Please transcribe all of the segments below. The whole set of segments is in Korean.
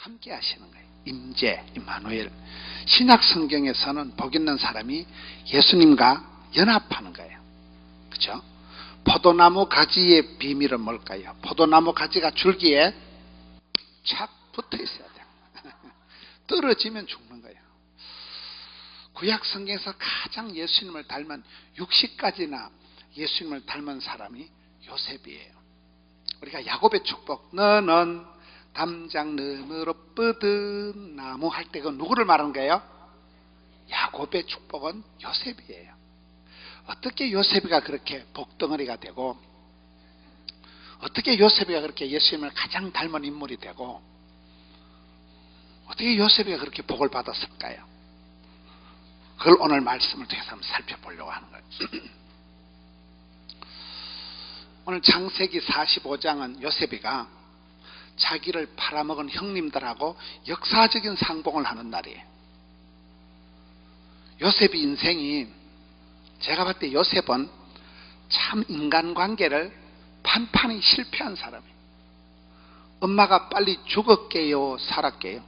함께 하시는 거예요. 임재, 임마누엘. 신약 성경에서는 복 있는 사람이 예수님과 연합하는 거예요. 그렇죠? 포도나무 가지의 비밀은 뭘까요? 포도나무 가지가 줄기에 착 붙어 있어야 돼요. 떨어지면 죽는 거예요. 구약 성경에서 가장 예수님을 닮은 60가지나 예수님을 닮은 사람이 요셉이에요. 우리가 야곱의 축복, 너는 담장 너머로 뻗은 나무 할 때 그 누구를 말하는 거예요? 야곱의 축복은 요셉이에요. 어떻게 요셉이가 그렇게 복덩어리가 되고, 어떻게 요셉이가 그렇게 예수님을 가장 닮은 인물이 되고, 어떻게 요셉이가 그렇게 복을 받았을까요? 그걸 오늘 말씀을 통해서 한번 살펴보려고 하는 거예요. 오늘 창세기 45장은 요셉이가 자기를 팔아먹은 형님들하고 역사적인 상봉을 하는 날이에요. 요셉의 인생이, 제가 봤을 때 요셉은 참 인간관계를 판판히 실패한 사람이에요. 엄마가 빨리 죽었게요, 살았게요?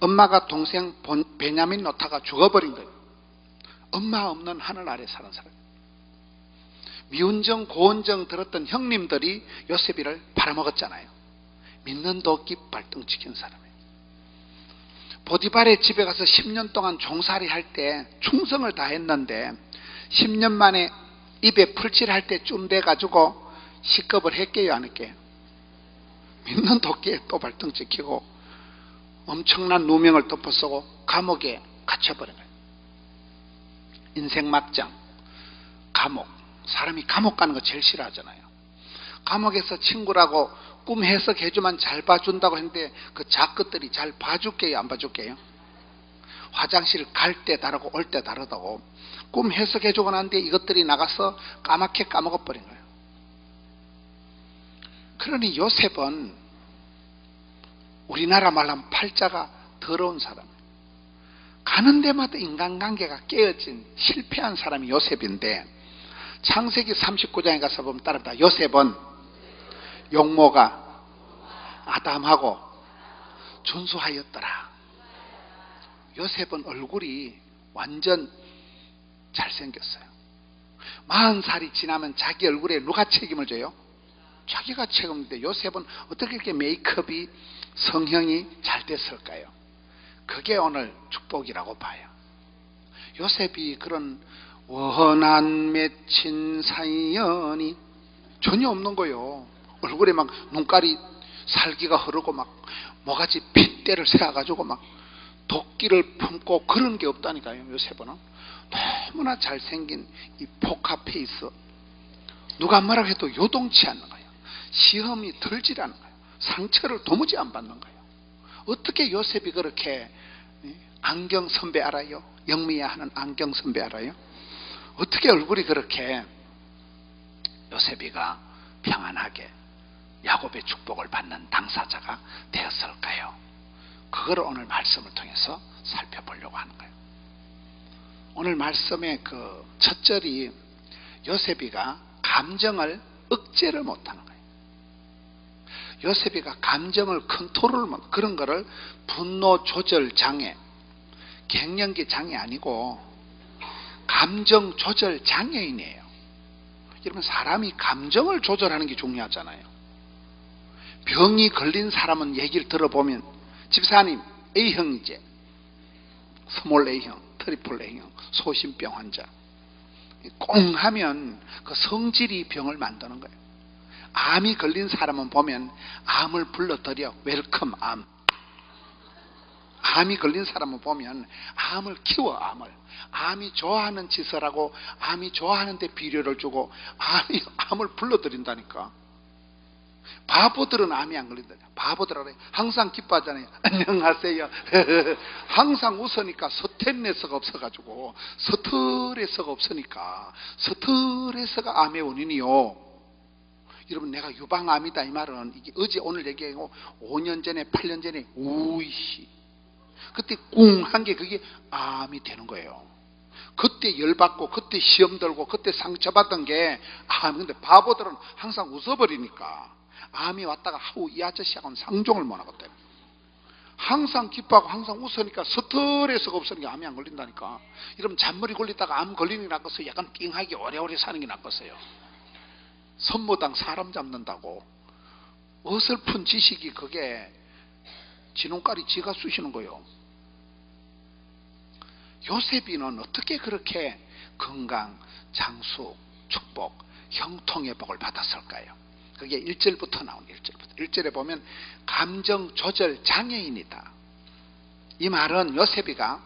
엄마가 동생 베냐민 놓다가 죽어버린 거예요. 엄마 없는 하늘 아래 사는 사람. 미운정 고운정 들었던 형님들이 요셉이를 팔아먹었잖아요. 믿는 도끼 발등지킨 사람이에요. 보디발의 집에 가서 10년 동안 종살이 할 때 충성을 다했는데 10년 만에 입에 풀칠할 때 쯤 돼가지고 식겁을 했게요, 안 했게요? 믿는 도끼에 또 발등지키고 엄청난 누명을 덮어쓰고 감옥에 갇혀버린 거예요. 인생 막장, 감옥. 사람이 감옥 가는 거 제일 싫어하잖아요. 감옥에서 친구라고 꿈 해석해주면 잘 봐준다고 했는데 그 작것들이 잘 봐줄게요, 안 봐줄게요? 화장실 갈 때 다르고 올 때 다르다고 꿈 해석해주고 난데 이것들이 나가서 까맣게 까먹어버린 거예요. 그러니 요셉은 우리나라 말로 하면 팔자가 더러운 사람, 가는 데마다 인간관계가 깨어진 실패한 사람이 요셉인데, 창세기 39장에 가서 보면 따릅니다. 요셉은 용모가 아담하고 준수하였더라. 요셉은 얼굴이 완전 잘생겼어요. 40살이 지나면 자기 얼굴에 누가 책임을 져요? 자기가 책임인데 요셉은 어떻게 이렇게 메이크업이 성형이 잘 됐을까요? 그게 오늘 축복이라고 봐요. 요셉이 그런 원한 맺힌 사연이 전혀 없는 거예요. 얼굴에 막 눈깔이 살기가 흐르고 막 모가지 핏대를 세워가지고 막 도끼를 품고 그런 게 없다니까요. 요셉은 너무나 잘생긴 이 포카페이스, 누가 뭐라고 해도 요동치 않는 거예요. 시험이 들질 않는 거예요. 상처를 도무지 안 받는 거예요. 어떻게 요셉이 그렇게, 안경 선배 알아요? 영미야 하는 안경 선배 알아요? 어떻게 얼굴이 그렇게 요셉이가 평안하게 야곱의 축복을 받는 당사자가 되었을까요? 그걸 오늘 말씀을 통해서 살펴보려고 하는 거예요. 오늘 말씀의 그 첫 절이 요셉이가 감정을 억제를 못하는 거예요. 요셉이가 감정을 컨트롤 못, 그런 거를 분노 조절 장애, 갱년기 장애 아니고 감정 조절 장애인이에요. 여러분, 사람이 감정을 조절하는 게 중요하잖아요. 병이 걸린 사람은 얘기를 들어보면, 집사님 A형이제, 스몰 A형, 트리플 A형, 소심병 환자, 꽁 하면 그 성질이 병을 만드는 거예요. 암이 걸린 사람은 보면 암을 불러들여 웰컴 암. 암이 걸린 사람은 보면 암을 키워, 암이 좋아하는 짓을 하고 암이 좋아하는데 비료를 주고 암을 불러들인다니까. 바보들은 암이 안 걸린다. 바보들은 항상 기뻐하잖아요. 안녕하세요. 항상 웃으니까 스트레스가 없어가지고, 스트레스가 없으니까, 스트레스가 암의 원인이요. 여러분, 내가 유방암이다 이 말은 이게 어제 오늘 얘기하고 5년 전에 8년 전에 우이씨 그때 꿍 한 게 그게 암이 되는 거예요. 그때 열받고 그때 시험 들고 그때 상처받던 게 암. 근데 바보들은 항상 웃어버리니까 암이 왔다가 하우 이 아저씨하고는 상종을 못 하거든. 항상 기뻐하고 항상 웃으니까 스트레스가 없으니까 암이 안 걸린다니까. 이러면 잔머리 걸리다가 암 걸리는 게 낫겠어요? 약간 띵하게 오래오래 사는 게 낫겠어요? 선모당 사람 잡는다고 어설픈 지식이 그게 지눈깔이 지가 쑤시는 거예요. 요셉이는 어떻게 그렇게 건강, 장수, 축복, 형통의 복을 받았을까요? 그게 1절부터 나오는 1절부터. 1절에 보면 감정 조절 장애인이다. 이 말은 요셉이가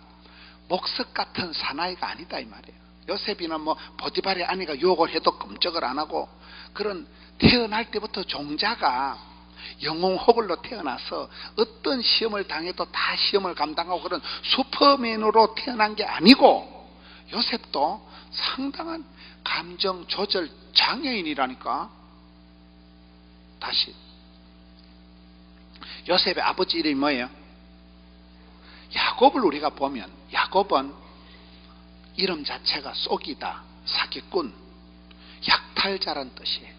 목석 같은 사나이가 아니다 이 말이에요. 요셉이는 뭐 보디발의 아내가 유혹을 해도 끔찍을 안 하고 그런 태어날 때부터 종자가 영웅 호글로 태어나서 어떤 시험을 당해도 다 시험을 감당하고 그런 슈퍼맨으로 태어난 게 아니고 요셉도 상당한 감정 조절 장애인이라니까. 다시 요셉의 아버지 이름이 뭐예요? 야곱을 우리가 보면 야곱은 이름 자체가 쏘기다, 사기꾼, 약탈자란 뜻이에요.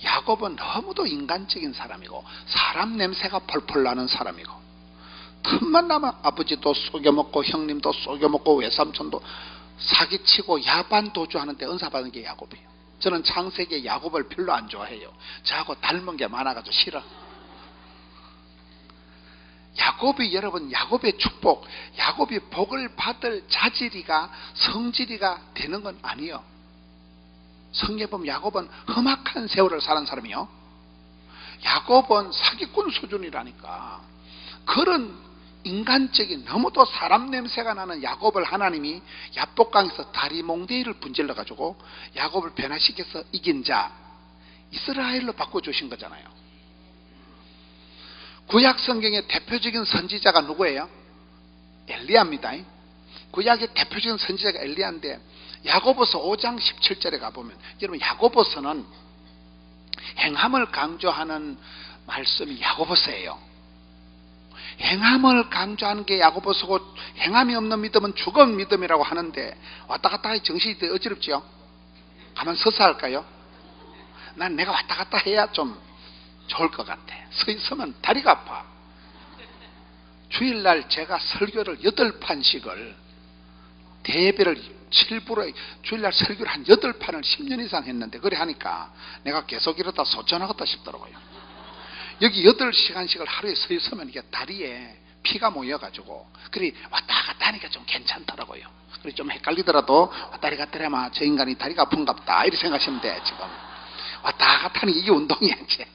야곱은 너무도 인간적인 사람이고 사람 냄새가 펄펄 나는 사람이고 틈만 나면 아버지도 속여먹고 형님도 속여먹고 외삼촌도 사기치고 야반 도주하는데 은사받은 게 야곱이에요. 저는 창세기에 야곱을 별로 안 좋아해요. 저하고 닮은 게 많아가지고 싫어. 야곱이 여러분 야곱의 축복, 야곱이 복을 받을 자질이가 성질이가 되는 건 아니에요. 성경에 보면 야곱은 험악한 세월을 사는 사람이요. 야곱은 사기꾼 수준이라니까. 그런 인간적인 너무도 사람 냄새가 나는 야곱을 하나님이 야복강에서 다리몽대이를 분질러 가지고 야곱을 변화시켜서 이긴 자 이스라엘로 바꿔주신 거잖아요. 구약 성경의 대표적인 선지자가 누구예요? 엘리야입니다. 구약의 대표적인 선지자가 엘리야인데 야고보서 5장 17절에 가보면 여러분 야고보서는 행함을 강조하는 말씀이 야고보서예요. 행함을 강조하는 게 야고보서고 행함이 없는 믿음은 죽은 믿음이라고 하는데 왔다 갔다 하기 정신이 되게 어지럽지요? 가만 서서 할까요? 난 내가 왔다 갔다 해야 좀 좋을 것 같아. 서 있으면 다리가 아파. 주일날 제가 설교를 8판씩을 대배를 7부로 주일날 설교를 한 8판을 10년 이상 했는데 그래 하니까 내가 계속 이러다 소천하겠다 싶더라고요. 여기 8시간씩을 하루에 서 있으면 이게 다리에 피가 모여가지고 그래 왔다 갔다 하니까 좀 괜찮더라고요. 그래 좀 헷갈리더라도 왔다 갔다 하면 저 인간이 다리가 아픈갑다 이렇게 생각하시면 돼. 지금 왔다 갔다 하는 게 이게 운동이야 이제.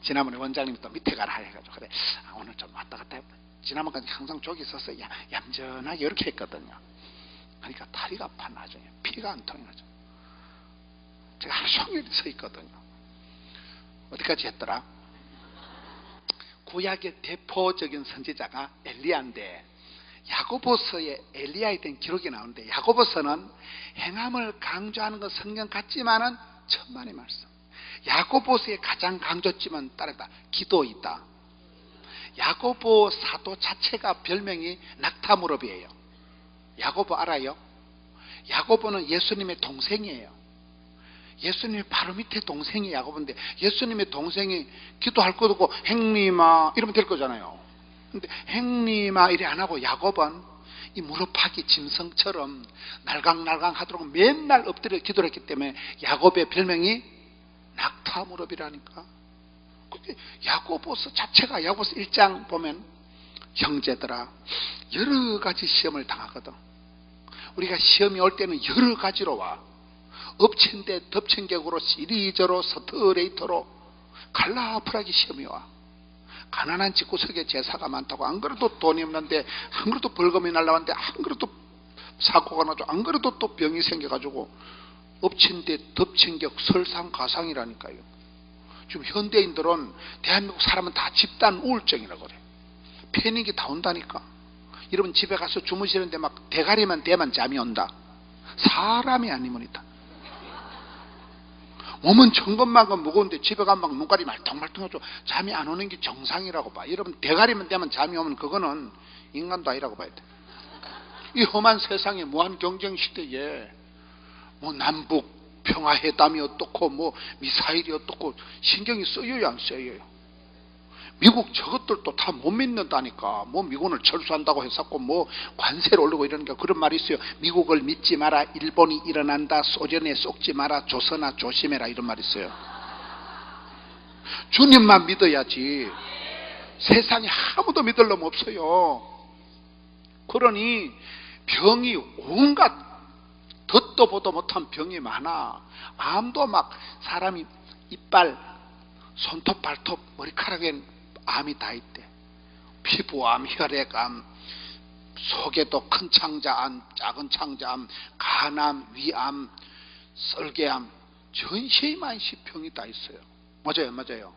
지난번에 원장님이 또 밑에 가라 해가지고 그래 오늘 좀 왔다 갔다 해보자. 지난번까지 항상 저기 있었어요. 얌전하게 이렇게 했거든요. 그러니까 다리가 아파 나중에 피가 안 통해가지고 제가 하루 종일 서 있거든요. 어디까지 했더라? 구약의 대표적인 선지자가 엘리야인데 야고보서에 엘리야에 대한 기록이 나오는데 야고보서는 행함을 강조하는 건 성경 같지만은 천만의 말씀. 야고보서의 가장 강조점은 따르다 기도이다. 야고보 사도 자체가 별명이 낙타무릎이에요. 야고보 알아요? 야고보는 예수님의 동생이에요. 예수님의 바로 밑에 동생이 야고보인데 예수님의 동생이 기도할 것도 없고 행님아 이러면 될 거잖아요. 근데 행님아 이래 안 하고 야고보는 이 무릎팍이 짐승처럼 날강날강 하도록 맨날 엎드려 기도를 했기 때문에 야고보의 별명이 낙타무릎이라니까. 야고보서 자체가 야고보서 1장 보면 형제들아 여러 가지 시험을 당하거든. 우리가 시험이 올 때는 여러 가지로 와. 엎친 데 덮친 격으로 이리저로 스트레이터로 갈라프라기 시험이 와. 가난한 집구석에 제사가 많다고 안 그래도 돈이 없는데 안 그래도 벌금이 날라왔는데 안 그래도 사고가 나죠. 안 그래도 또 병이 생겨가지고 엎친 데 덮친 격 설상가상이라니까요. 지금 현대인들은 대한민국 사람은 다 집단 우울증이라고 그래. 패닉이 다 온다니까. 여러분 집에 가서 주무시는데 막 대가리만 대면 잠이 온다. 사람이 아니면이다. 몸은 천근만근 무거운데 집에 가면 막 눈깔이 말똥말똥하죠. 잠이 안 오는 게 정상이라고 봐. 여러분 대가리만 되면 잠이 오면 그거는 인간도 아니라고 봐야 돼. 이 험한 세상에 무한 경쟁 시대에 뭐 남북 평화회담이 어떻고 뭐 미사일이 어떻고 신경이 쓰여요 안 쓰여요? 미국 저것들도 다 못 믿는다니까. 뭐 미군을 철수한다고 했었고 뭐 관세를 올리고 이러니까 그런 말이 있어요. 미국을 믿지 마라. 일본이 일어난다. 소련에 속지 마라. 조선아 조심해라. 이런 말이 있어요. 주님만 믿어야지. 세상에 아무도 믿을 놈 없어요. 그러니 병이 온갖 듣도 보도 못한 병이 많아. 암도 막 사람이 이빨, 손톱, 발톱, 머리카락엔 암이 다 있대. 피부암, 혈액암, 속에도 큰 창자암, 작은 창자암, 간암, 위암, 썰개암, 전시의 만시 병이 다 있어요. 맞아요, 맞아요.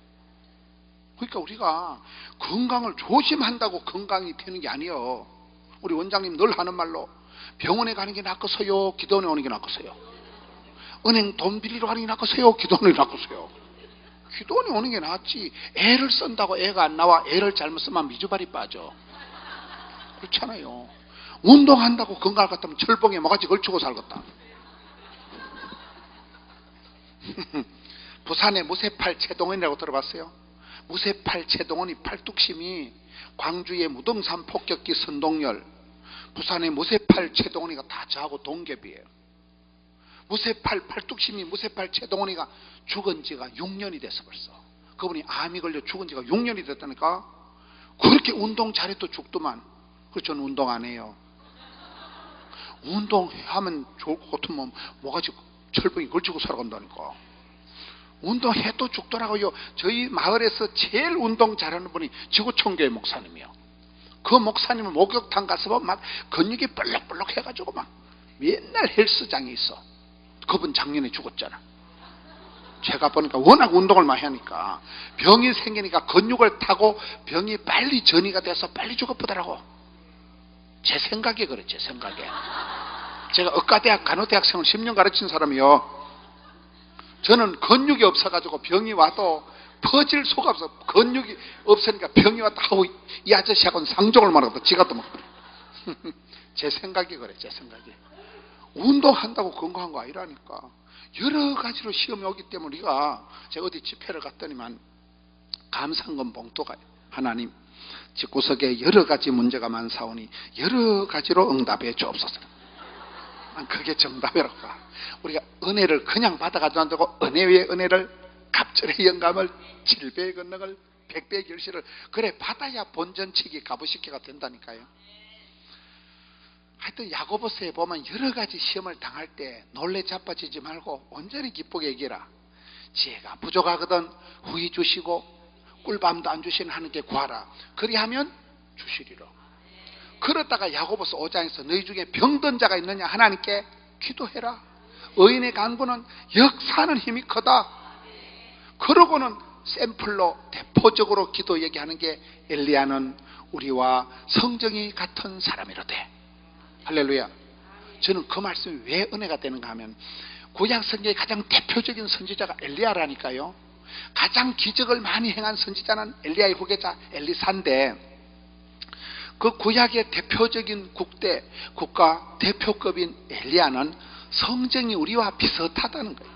그러니까 우리가 건강을 조심한다고 건강이 되는 게 아니에요. 우리 원장님 늘 하는 말로 병원에 가는 게 낫겠어요? 기도원에 오는 게 낫겠어요? 은행 돈 빌리러 가는 게 낫겠어요? 기도원에 낫겠어요? 기도원에 오는 게 낫지. 애를 쓴다고 애가 안 나와. 애를 잘못 쓰면 미주발이 빠져. 그렇잖아요. 운동한다고 건강할 것 같으면 철봉에 뭐같이 걸치고 살겠다. 부산의 무쇠팔 최동원이라고 들어봤어요? 무쇠팔 최동원이 팔뚝심이 광주의 무등산 폭격기 선동열, 부산의 무쇠팔 최동원이가 다 저하고 동갑이에요. 무쇠팔 팔뚝심이 무쇠팔 최동원이가 죽은 지가 6년이 됐어 벌써. 그분이 암이 걸려 죽은 지가 6년이 됐다니까. 그렇게 운동 잘해도 죽더만. 그래서 저는 운동 안 해요. 운동하면 좋을 것 같으면 뭐가지 철봉이 걸치고 살아간다니까. 운동해도 죽더라고요. 저희 마을에서 제일 운동 잘하는 분이 지구촌교회 목사님이요. 그 목사님은 목욕탕 가서 보면 막 근육이 볼록볼록 해가지고 막 맨날 헬스장에 있어. 그분 작년에 죽었잖아. 제가 보니까 워낙 운동을 많이 하니까 병이 생기니까 근육을 타고 병이 빨리 전이가 돼서 빨리 죽어보더라고. 제 생각에 그래, 제 생각에. 제가 의과대학 간호대학생을 10년 가르친 사람이요. 저는 근육이 없어가지고 병이 와도 퍼질 수가 없어. 근육이 없으니까 병이 왔다 하고 이 아저씨하고는 상종을 말하거든. 지가 또 막. 제 생각이 그래, 제 생각이. 운동한다고 건강한 거 아니라니까. 여러 가지로 시험이 오기 때문에 우리가, 제가 어디 집회를 갔더니만 감상금 봉투가 하나님 집구석에 여러 가지 문제가 많사오니 여러 가지로 응답해 주옵소서. 그게 정답이라고 봐. 우리가 은혜를 그냥 받아가지고 안 되고 은혜 위에 은혜를, 갑절의 영감을, 7배의 권능을, 100배의 결실을 그래 받아야 본전치기 가부시키가 된다니까요. 하여튼 야고보서에 보면 여러 가지 시험을 당할 때 놀래 자빠지지 말고 온전히 기쁘게 얘기해라. 지혜가 부족하거든 후히 주시고 꿀밤도 안 주시는 하나님께 구하라. 그리하면 주시리라. 그러다가 야고보서 5장에서 너희 중에 병든 자가 있느냐 하나님께 기도해라. 의인의 간구는 역사하는 힘이 크다. 그러고는 샘플로 대표적으로 기도 얘기하는 게 엘리야는 우리와 성정이 같은 사람이로되. 할렐루야. 저는 그 말씀이 왜 은혜가 되는가 하면 구약 성경의 가장 대표적인 선지자가 엘리야라니까요. 가장 기적을 많이 행한 선지자는 엘리야의 후계자 엘리사인데, 그 구약의 대표적인 국가 대표급인 엘리야는 성정이 우리와 비슷하다는 거예요.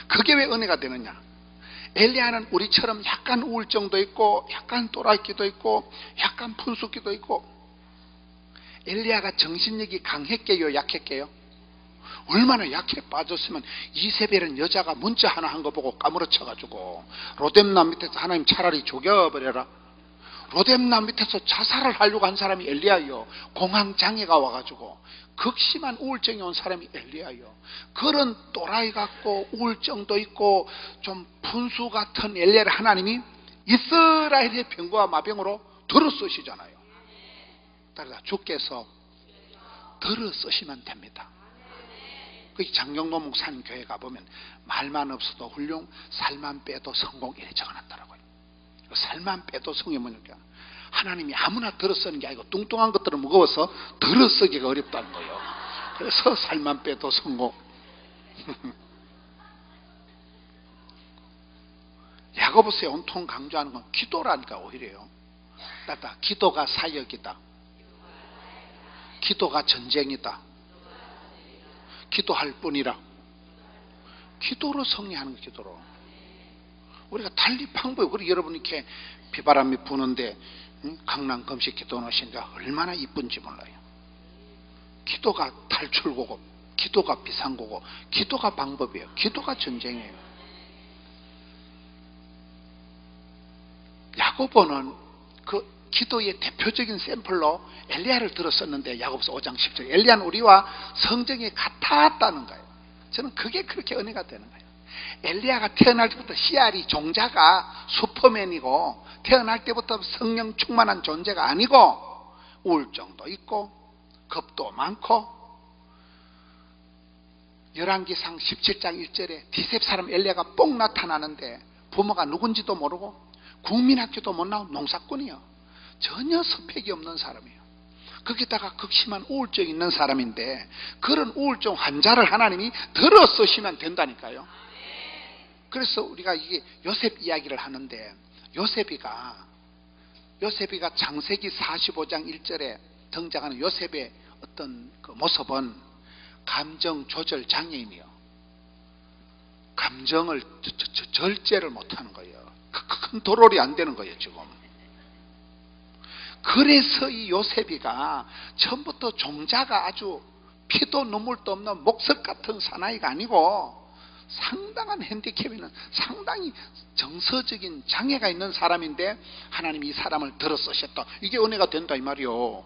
그게 왜 은혜가 되느냐. 엘리야는 우리처럼 약간 우울증도 있고 약간 또라이기도 있고 약간 푼숙기도 있고. 엘리야가 정신력이 강했게요 약했게요? 얼마나 약해 빠졌으면 이세벨은 여자가 문자 하나 한 거 보고 까무러쳐가지고 로뎀남 밑에서 하나님 차라리 죽여버려라. 로뎀남 밑에서 자살을 하려고 한 사람이 엘리야요. 공황장애가 와가지고 극심한 우울증이 온 사람이 엘리야요. 그런 또라이 같고 우울증도 있고 좀 분수 같은 엘리야를 하나님이 이스라엘의 병과 마병으로 들어 쓰시잖아요. 따라서 주께서 들어 쓰시면 됩니다. 그 장경로 목사님 교회 가보면 말만 없어도 훌륭, 살만 빼도 성공 이래 적어놨더라고요. 살만 빼도 성공이 뭐냐면 하나님이 아무나 들어 쓰는 게 아니고 뚱뚱한 것들은 무거워서 들어 쓰기가 어렵다는 거예요. 그래서 살만 빼도 성공. 야고보서에 온통 강조하는 건 기도라니까 오히려요. 따라 기도가 사역이다. 기도가 전쟁이다. 기도할 뿐이라. 기도로 승리하는 거, 기도로. 우리가 달리 방법이, 그리고 여러분 이렇게 비바람이 부는데 강남 금식 기도 하시는데 얼마나 이쁜지 몰라요. 기도가 탈출구고, 기도가 비상구고, 기도가 방법이에요. 기도가 전쟁이에요. 야고보는 그 기도의 대표적인 샘플로 엘리야를 들었었는데, 야고보서 5장 10절, 엘리야는 우리와 성정이 같았다는 거예요. 저는 그게 그렇게 은혜가 되는 거예요. 엘리야가 태어날 때부터 씨알이 종자가 슈퍼맨이고, 태어날 때부터 성령 충만한 존재가 아니고, 우울증도 있고 겁도 많고, 열왕기상 17장 1절에 디셉 사람 엘리야가 뽕 나타나는데 부모가 누군지도 모르고 국민학교도 못 나온 농사꾼이요. 전혀 스펙이 없는 사람이에요. 거기다가 극심한 우울증이 있는 사람인데, 그런 우울증 환자를 하나님이 들어 쓰시면 된다니까요. 그래서 우리가 이게 요셉 이야기를 하는데, 요셉이가 창세기 45장 1절에 등장하는 요셉의 어떤 그 모습은 감정 조절 장애인이요. 감정을 절제를 못하는 거예요. 컨트롤이 안 되는 거예요 지금. 그래서 이 요셉이가 처음부터 종자가 아주 피도 눈물도 없는 목석 같은 사나이가 아니고, 상당한 핸디캡이 있는, 상당히 정서적인 장애가 있는 사람인데 하나님이 이 사람을 들어 쓰셨다. 이게 은혜가 된다 이 말이요.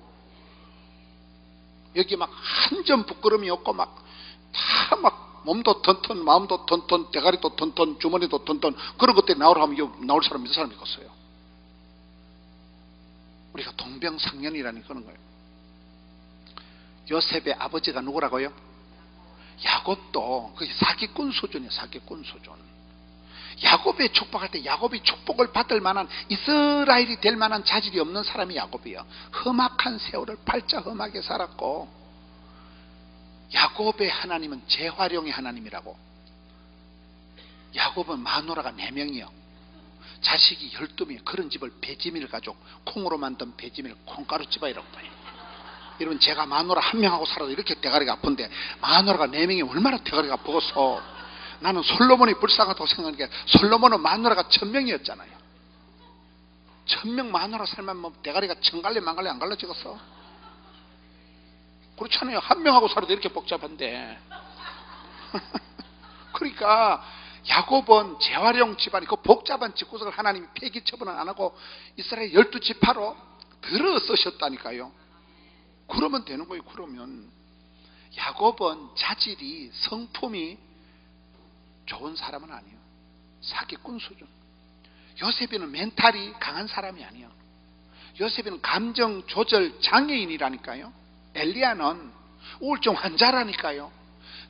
여기 막 한 점 부끄럼이 없고 막 다 막 몸도 턴턴, 마음도 턴턴, 대가리도 턴턴, 주머니도 턴턴, 그런 것들이 나오라 하면 나올 사람이 이 사람이 있겠어요. 우리가 동병상련이라는 그런 거예요. 요셉의 아버지가 누구라고요? 야곱도 그 사기꾼 수준이에요. 사기꾼 수준. 야곱의 축복할 때 야곱이 축복을 받을 만한, 이스라엘이 될 만한 자질이 없는 사람이 야곱이에요. 험악한 세월을 팔자 험하게 살았고, 야곱의 하나님은 재활용의 하나님이라고. 야곱은 마누라가 4명이요. 자식이 12명. 그런 집을 배지밀 가족, 콩으로 만든 배지밀 콩가루 집안이라고 봐요. 여러분, 제가 마누라 1명하고 살아도 이렇게 대가리가 아픈데 마누라가 4명이 얼마나 대가리가 아프겠어. 나는 솔로몬이 불쌍하다고 생각하는 게, 솔로몬은 마누라가 1000명이었잖아요 1000명 마누라 살면 뭐 대가리가 천갈래 만갈래 안 갈라지겠어? 그렇잖아요. 1명하고 살아도 이렇게 복잡한데. 그러니까 야곱은 재활용 집안이, 그 복잡한 집구석을 하나님이 폐기 처분을 안 하고 이스라엘 12지파로 들어 쓰셨다니까요. 그러면 되는 거예요. 그러면 야곱은 자질이, 성품이 좋은 사람은 아니에요. 사기꾼 수준. 요셉이는 멘탈이 강한 사람이 아니에요. 요셉이는 감정 조절 장애인이라니까요. 엘리야는 우울증 환자라니까요.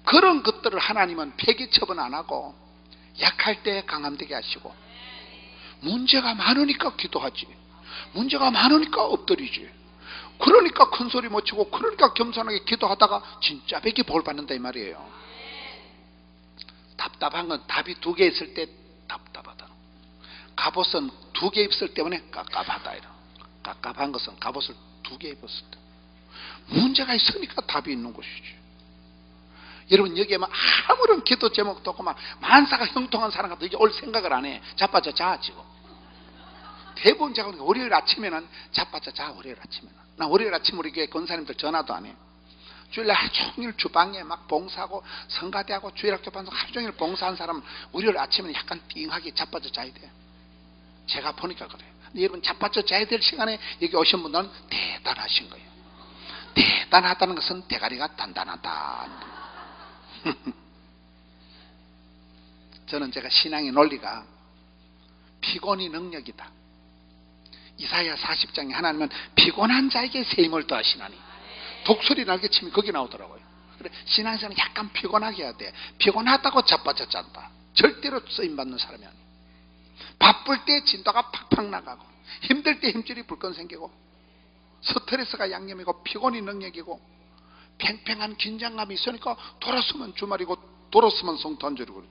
그런 것들을 하나님은 폐기 처분 안 하고 약할 때 강함되게 하시고, 문제가 많으니까 기도하지, 문제가 많으니까 엎드리지, 그러니까 큰 소리 못 치고, 그러니까 겸손하게 기도하다가 진짜 백이 볼 받는다 이 말이에요. 답답한 건 답이 2개 있을 때 답답하다. 갑옷은 2개 입었을 때문에 깝깝하다. 깝깝한 것은 갑옷을 2개 입었을 때. 문제가 있으니까 답이 있는 것이지. 여러분, 여기에 막 아무런 기도 제목도 없고 막 만사가 형통한 사람 같은 이게 올 생각을 안 해. 자빠져 자 지금. 대부분 제가 월요일 아침에는 자빠져 자. 월요일 아침에는 나 월요일 아침 우리 교회 권사님들 전화도 안 해. 주일날 하루 종일 주방에 막 봉사하고 성가대하고 주일학교 반성 하루 종일 봉사한 사람은 월요일 아침에는 약간 띵하게 자빠져 자야 돼. 제가 보니까 그래요. 여러분, 자빠져 자야 될 시간에 여기 오신 분들은 대단하신 거예요. 대단하다는 것은 대가리가 단단하다. 저는 제가 신앙의 논리가 피곤이 능력이다. 이사야 40장에 하나님은 피곤한 자에게 새 힘을 더하시나니, 독수리 날개 치면 거기 나오더라고요. 그래, 신앙에서는 약간 피곤하게 해야 돼. 피곤하다고 자빠져 잔다. 절대로 쓰임받는 사람이 아니에요. 바쁠 때 진도가 팍팍 나가고, 힘들 때 힘줄이 불끈 생기고, 스트레스가 양념이고, 피곤이 능력이고, 팽팽한 긴장감이 있으니까 돌았으면 주말이고 돌았으면 성탄절이고.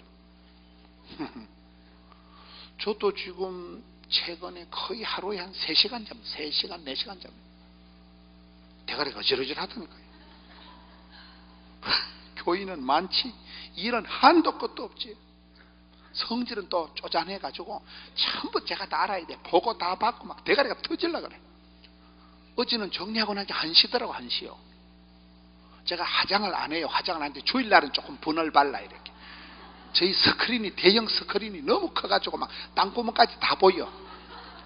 저도 지금 최근에 거의 하루에 한 3시간 잠, 3시간, 4시간 잠. 대가리가 어지러질 하다니까요. 교인은 많지, 일은 한도 끝도 없지. 성질은 또 쪼잔해가지고 전부 제가 다 알아야 돼. 보고 다 받고 막 대가리가 터질라 그래. 어제는 정리하고 나니까 1시더라고. 1시요. 제가 화장을 안 해요. 화장을 안 하는데 주일날은 조금 분을 발라 이렇게. 저희 스크린이 대형 스크린이 너무 커가지고 막 땅구멍까지 다 보여.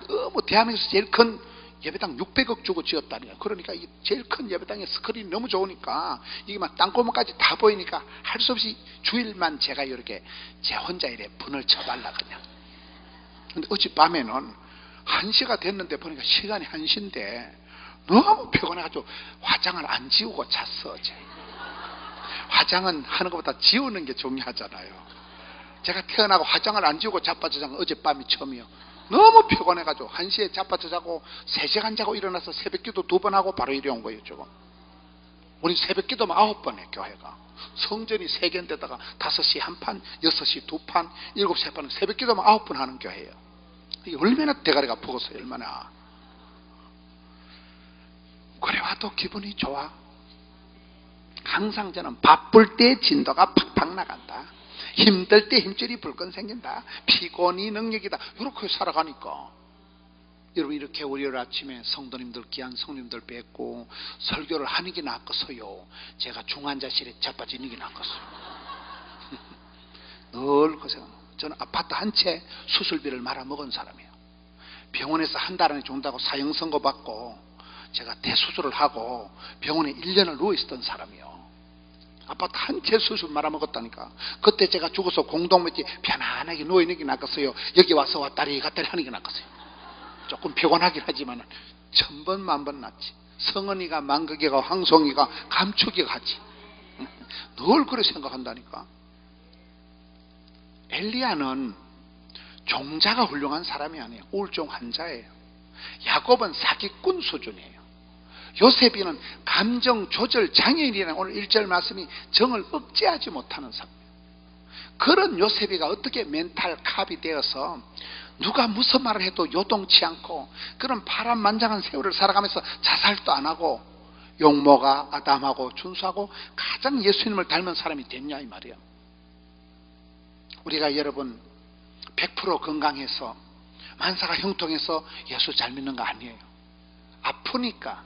너무 대한민국에서 제일 큰 예배당 600억 주고 지었다니까. 그러니까 이 제일 큰 예배당의 스크린이 너무 좋으니까 이게 막 땅구멍까지 다 보이니까 할 수 없이 주일만 제가 이렇게 제 혼자 이래 분을 쳐발라 그냥. 근데 어젯밤에는 1시가 됐는데 보니까 시간이 1시인데 너무 피곤해가지고 화장을 안 지우고 잤어 어제. 화장은 하는 것보다 지우는 게 중요하잖아요. 제가 태어나고 화장을 안 지우고 자빠져 잔 건 어젯밤이 처음이요. 너무 피곤해가지고 1시에 자빠져 자고 3시간 자고 일어나서 새벽기도 2번 하고 바로 이리 온 거예요 지금. 우리 새벽기도만 9번 해 교회가. 성전이 3개인데다가 5시 1판, 6시 2판, 7시 3판 새벽기도만 9번 하는 교회예요. 이게 얼마나 대가리가 아프겠어요. 얼마나. 그래 와도 기분이 좋아. 항상 저는 바쁠 때 진도가 팍팍 나간다. 힘들 때 힘줄이 불끈 생긴다. 피곤이 능력이다. 이렇게 살아가니까. 여러분 이렇게 월요일 아침에 성도님들 귀한 성도님들 뵙고 설교를 하는 게 낫겠어요. 제가 중환자실에 자빠지는 게 낫겠어요. 늘 고생합니다. 저는 아파트 한 채 수술비를 말아먹은 사람이에요. 병원에서 한 달 안에 죽는다고 사형 선고 받고 제가 대수술을 하고 병원에 1년을 누워있었던 사람이에요. 아파트 한 채 수술 말아먹었다니까. 그때 제가 죽어서 공동묘지 편안하게 누워있는 게 낫겠어요. 여기 와서 왔다리 갔다리 하는 게 낫겠어요. 조금 피곤하긴 하지만 1000번 만번 낫지. 성은이가 망극이가 황송이가 감축이가 하지. 늘 그렇게 생각한다니까. 엘리야는 종자가 훌륭한 사람이 아니에요. 우울증 환자예요. 야곱은 사기꾼 수준이에요. 요셉이는 감정 조절 장애인이라는 오늘 1절 말씀이 정을 억제하지 못하는 사람. 그런 요셉이가 어떻게 멘탈 갑이 되어서 누가 무슨 말을 해도 요동치 않고 그런 파란만장한 세월을 살아가면서 자살도 안 하고 용모가 아담하고 준수하고 가장 예수님을 닮은 사람이 됐냐 이 말이에요. 우리가 여러분 100% 건강해서 만사가 형통해서 예수 잘 믿는 거 아니에요. 아프니까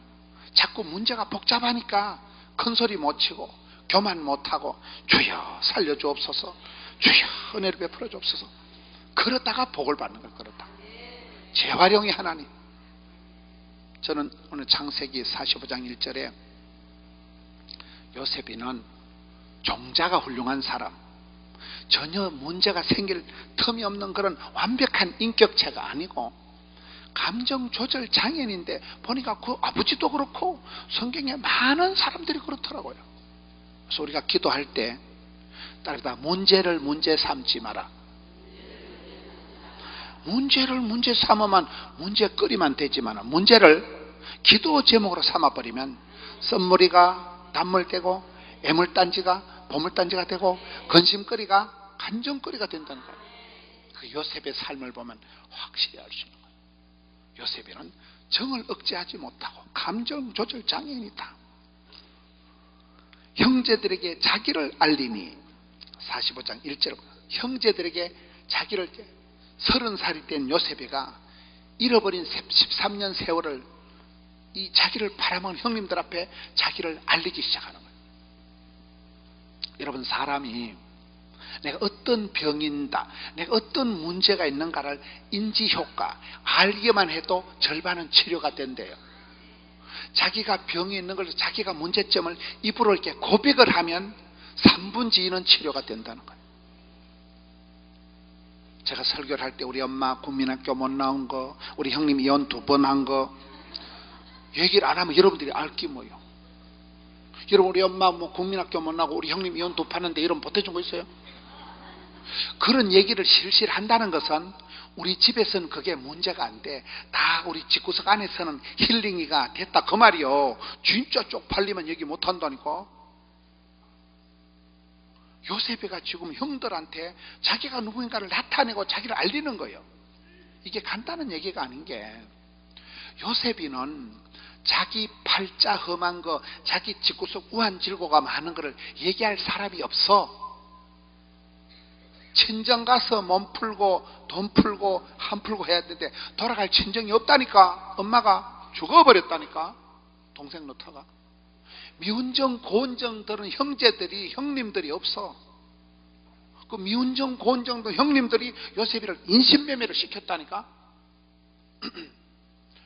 자꾸 문제가 복잡하니까 큰소리 못 치고 교만 못하고 주여 살려주옵소서, 주여 은혜를 베풀어 주옵소서. 그러다가 복을 받는 거예요. 그러다 재활용이 하나님. 저는 오늘 창세기 45장 1절에 요셉이는 종자가 훌륭한 사람, 전혀 문제가 생길 틈이 없는 그런 완벽한 인격체가 아니고 감정 조절 장애인인데 보니까 그 아버지도 그렇고 성경에 많은 사람들이 그렇더라고요. 그래서 우리가 기도할 때 따르다 문제를 문제 삼지 마라. 문제를 문제 삼으면 문제거리만 되지만 문제를 기도 제목으로 삼아버리면 썸머리가 단물되고 애물단지가 보물단지가 되고 근심거리가 간정거리가 된다는 거예요. 그 요셉의 삶을 보면 확실히 알 수 있는 거예요. 요셉이는 정을 억제하지 못하고 감정 조절 장애인이다. 형제들에게 자기를 알리니 45장 1절 형제들에게 자기를 30살이 된 요셉이가 잃어버린 13년 세월을 이 자기를 바라보는 형님들 앞에 자기를 알리기 시작하는 거예요. 여러분 사람이 내가 어떤 병인다, 내가 어떤 문제가 있는가를 인지효과 알기만 해도 절반은 치료가 된대요. 자기가 병이 있는 걸 자기가 문제점을 입으로 이렇게 고백을 하면 3분의 2는 치료가 된다는 거예요. 제가 설교를 할 때 우리 엄마 국민학교 못 나온 거, 우리 형님 이혼 2번 한 거 얘기를 안 하면 여러분들이 알기 뭐예요. 여러분 우리 엄마 뭐 국민학교 못 나고 우리 형님 이혼 2판 하는데 이런 보태준 거 있어요? 그런 얘기를 실실 한다는 것은 우리 집에서는 그게 문제가 안 돼. 다 우리 집구석 안에서는 힐링이가 됐다 그 말이요. 진짜 쪽팔리면 얘기 못 한다니까. 요셉이가 지금 형들한테 자기가 누구인가를 나타내고 자기를 알리는 거예요. 이게 간단한 얘기가 아닌 게 요셉이는 자기 팔자 험한 거, 자기 집구석 우한 질고가 많은 거를 얘기할 사람이 없어. 친정 가서 몸 풀고 돈 풀고 한 풀고 해야 되는데 돌아갈 친정이 없다니까. 엄마가 죽어버렸다니까. 동생 노타가. 미운정 고운정들은 형제들이 형님들이 없어. 그 미운정 고운정도 형님들이 요셉이를 인신매매를 시켰다니까.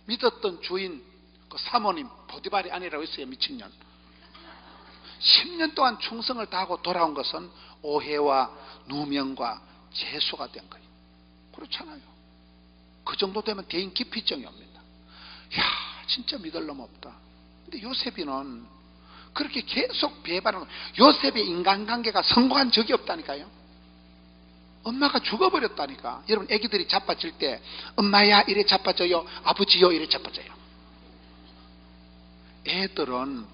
믿었던 주인 그 사모님 보디발이 아니라고 했어요. 미친년. 10년 동안 충성을 다하고 돌아온 것은 오해와 누명과 재수가 된 거예요. 그렇잖아요. 그 정도 되면 대인 기피증이 옵니다. 이야, 진짜 믿을 놈 없다. 근데 요셉이는 그렇게 계속 배반하는, 요셉의 인간관계가 성공한 적이 없다니까요. 엄마가 죽어버렸다니까. 여러분 애기들이 자빠질 때 엄마야 이래 자빠져요, 아버지요 이래 자빠져요. 애들은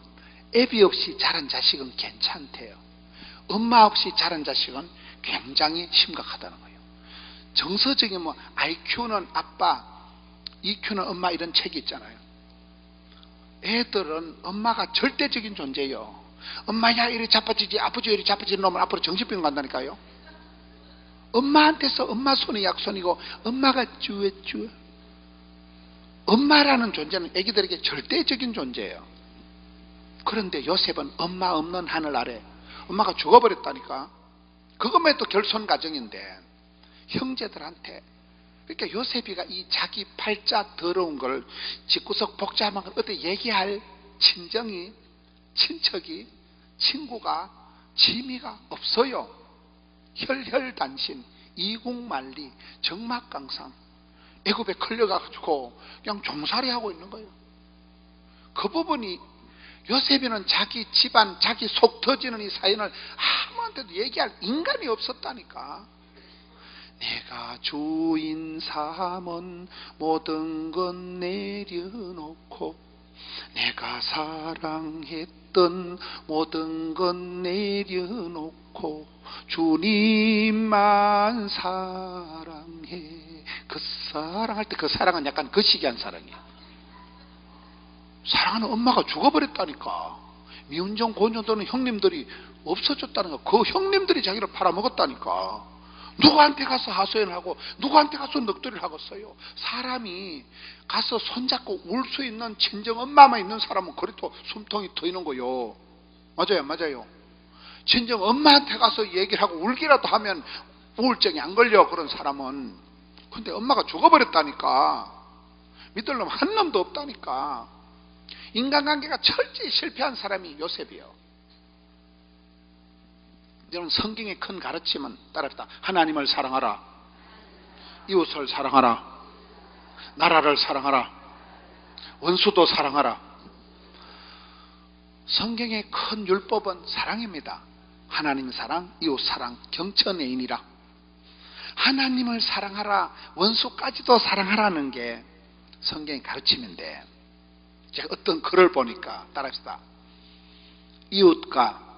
애비 없이 자란 자식은 괜찮대요. 엄마 없이 자란 자식은 굉장히 심각하다는 거예요. 정서적인 뭐 IQ는 아빠, EQ는 엄마 이런 책이 있잖아요. 애들은 엄마가 절대적인 존재예요. 엄마야 이래 자빠지지, 아버지 이래 자빠지는 놈은 앞으로 정신병 간다니까요. 엄마한테서 엄마 손이 약손이고 엄마가 쭈웩쭈웩. 엄마라는 존재는 애기들에게 절대적인 존재예요. 그런데 요셉은 엄마 없는 하늘 아래, 엄마가 죽어버렸다니까. 그것만 해도 결손 가정인데 형제들한테, 그러니까 요셉이가 이 자기 팔자 더러운 걸, 집구석 복잡한 걸 어떻게 얘기할 친정이, 친척이, 친구가, 지미가 없어요. 혈혈단신, 이국만리, 정막강상, 애굽에 걸려가지고 그냥 종살이 하고 있는 거예요. 그 부분이 요셉이는 자기 집안, 자기 속 터지는 이 사연을 아무한테도 얘기할 인간이 없었다니까. 내가 주인 삼은 모든 건 내려놓고 내가 사랑했던 모든 건 내려놓고 주님만 사랑해. 그 사랑할 때 그 사랑은 약간 거시기한 사랑이야. 사랑하는 엄마가 죽어버렸다니까. 미운정 고운정도는 형님들이 없어졌다는 거. 그 형님들이 자기를 팔아먹었다니까. 누구한테 가서 하소연을 하고 누구한테 가서 넋두리를 하겠어요. 사람이 가서 손잡고 울 수 있는 친정 엄마만 있는 사람은 그래도 숨통이 트이는 거요. 맞아요, 맞아요. 친정 엄마한테 가서 얘기를 하고 울기라도 하면 우울증이 안 걸려, 그런 사람은. 근데 엄마가 죽어버렸다니까. 믿을 놈 한 놈도 없다니까. 인간관계가 철저히 실패한 사람이 요셉이에요. 여러분 성경의 큰 가르침은 따라합시다. 하나님을 사랑하라, 이웃을 사랑하라, 나라를 사랑하라, 원수도 사랑하라. 성경의 큰 율법은 사랑입니다. 하나님 사랑, 이웃 사랑, 경천애인이라. 하나님을 사랑하라, 원수까지도 사랑하라는 게 성경의 가르침인데, 제가 어떤 글을 보니까 따라합시다. 이웃과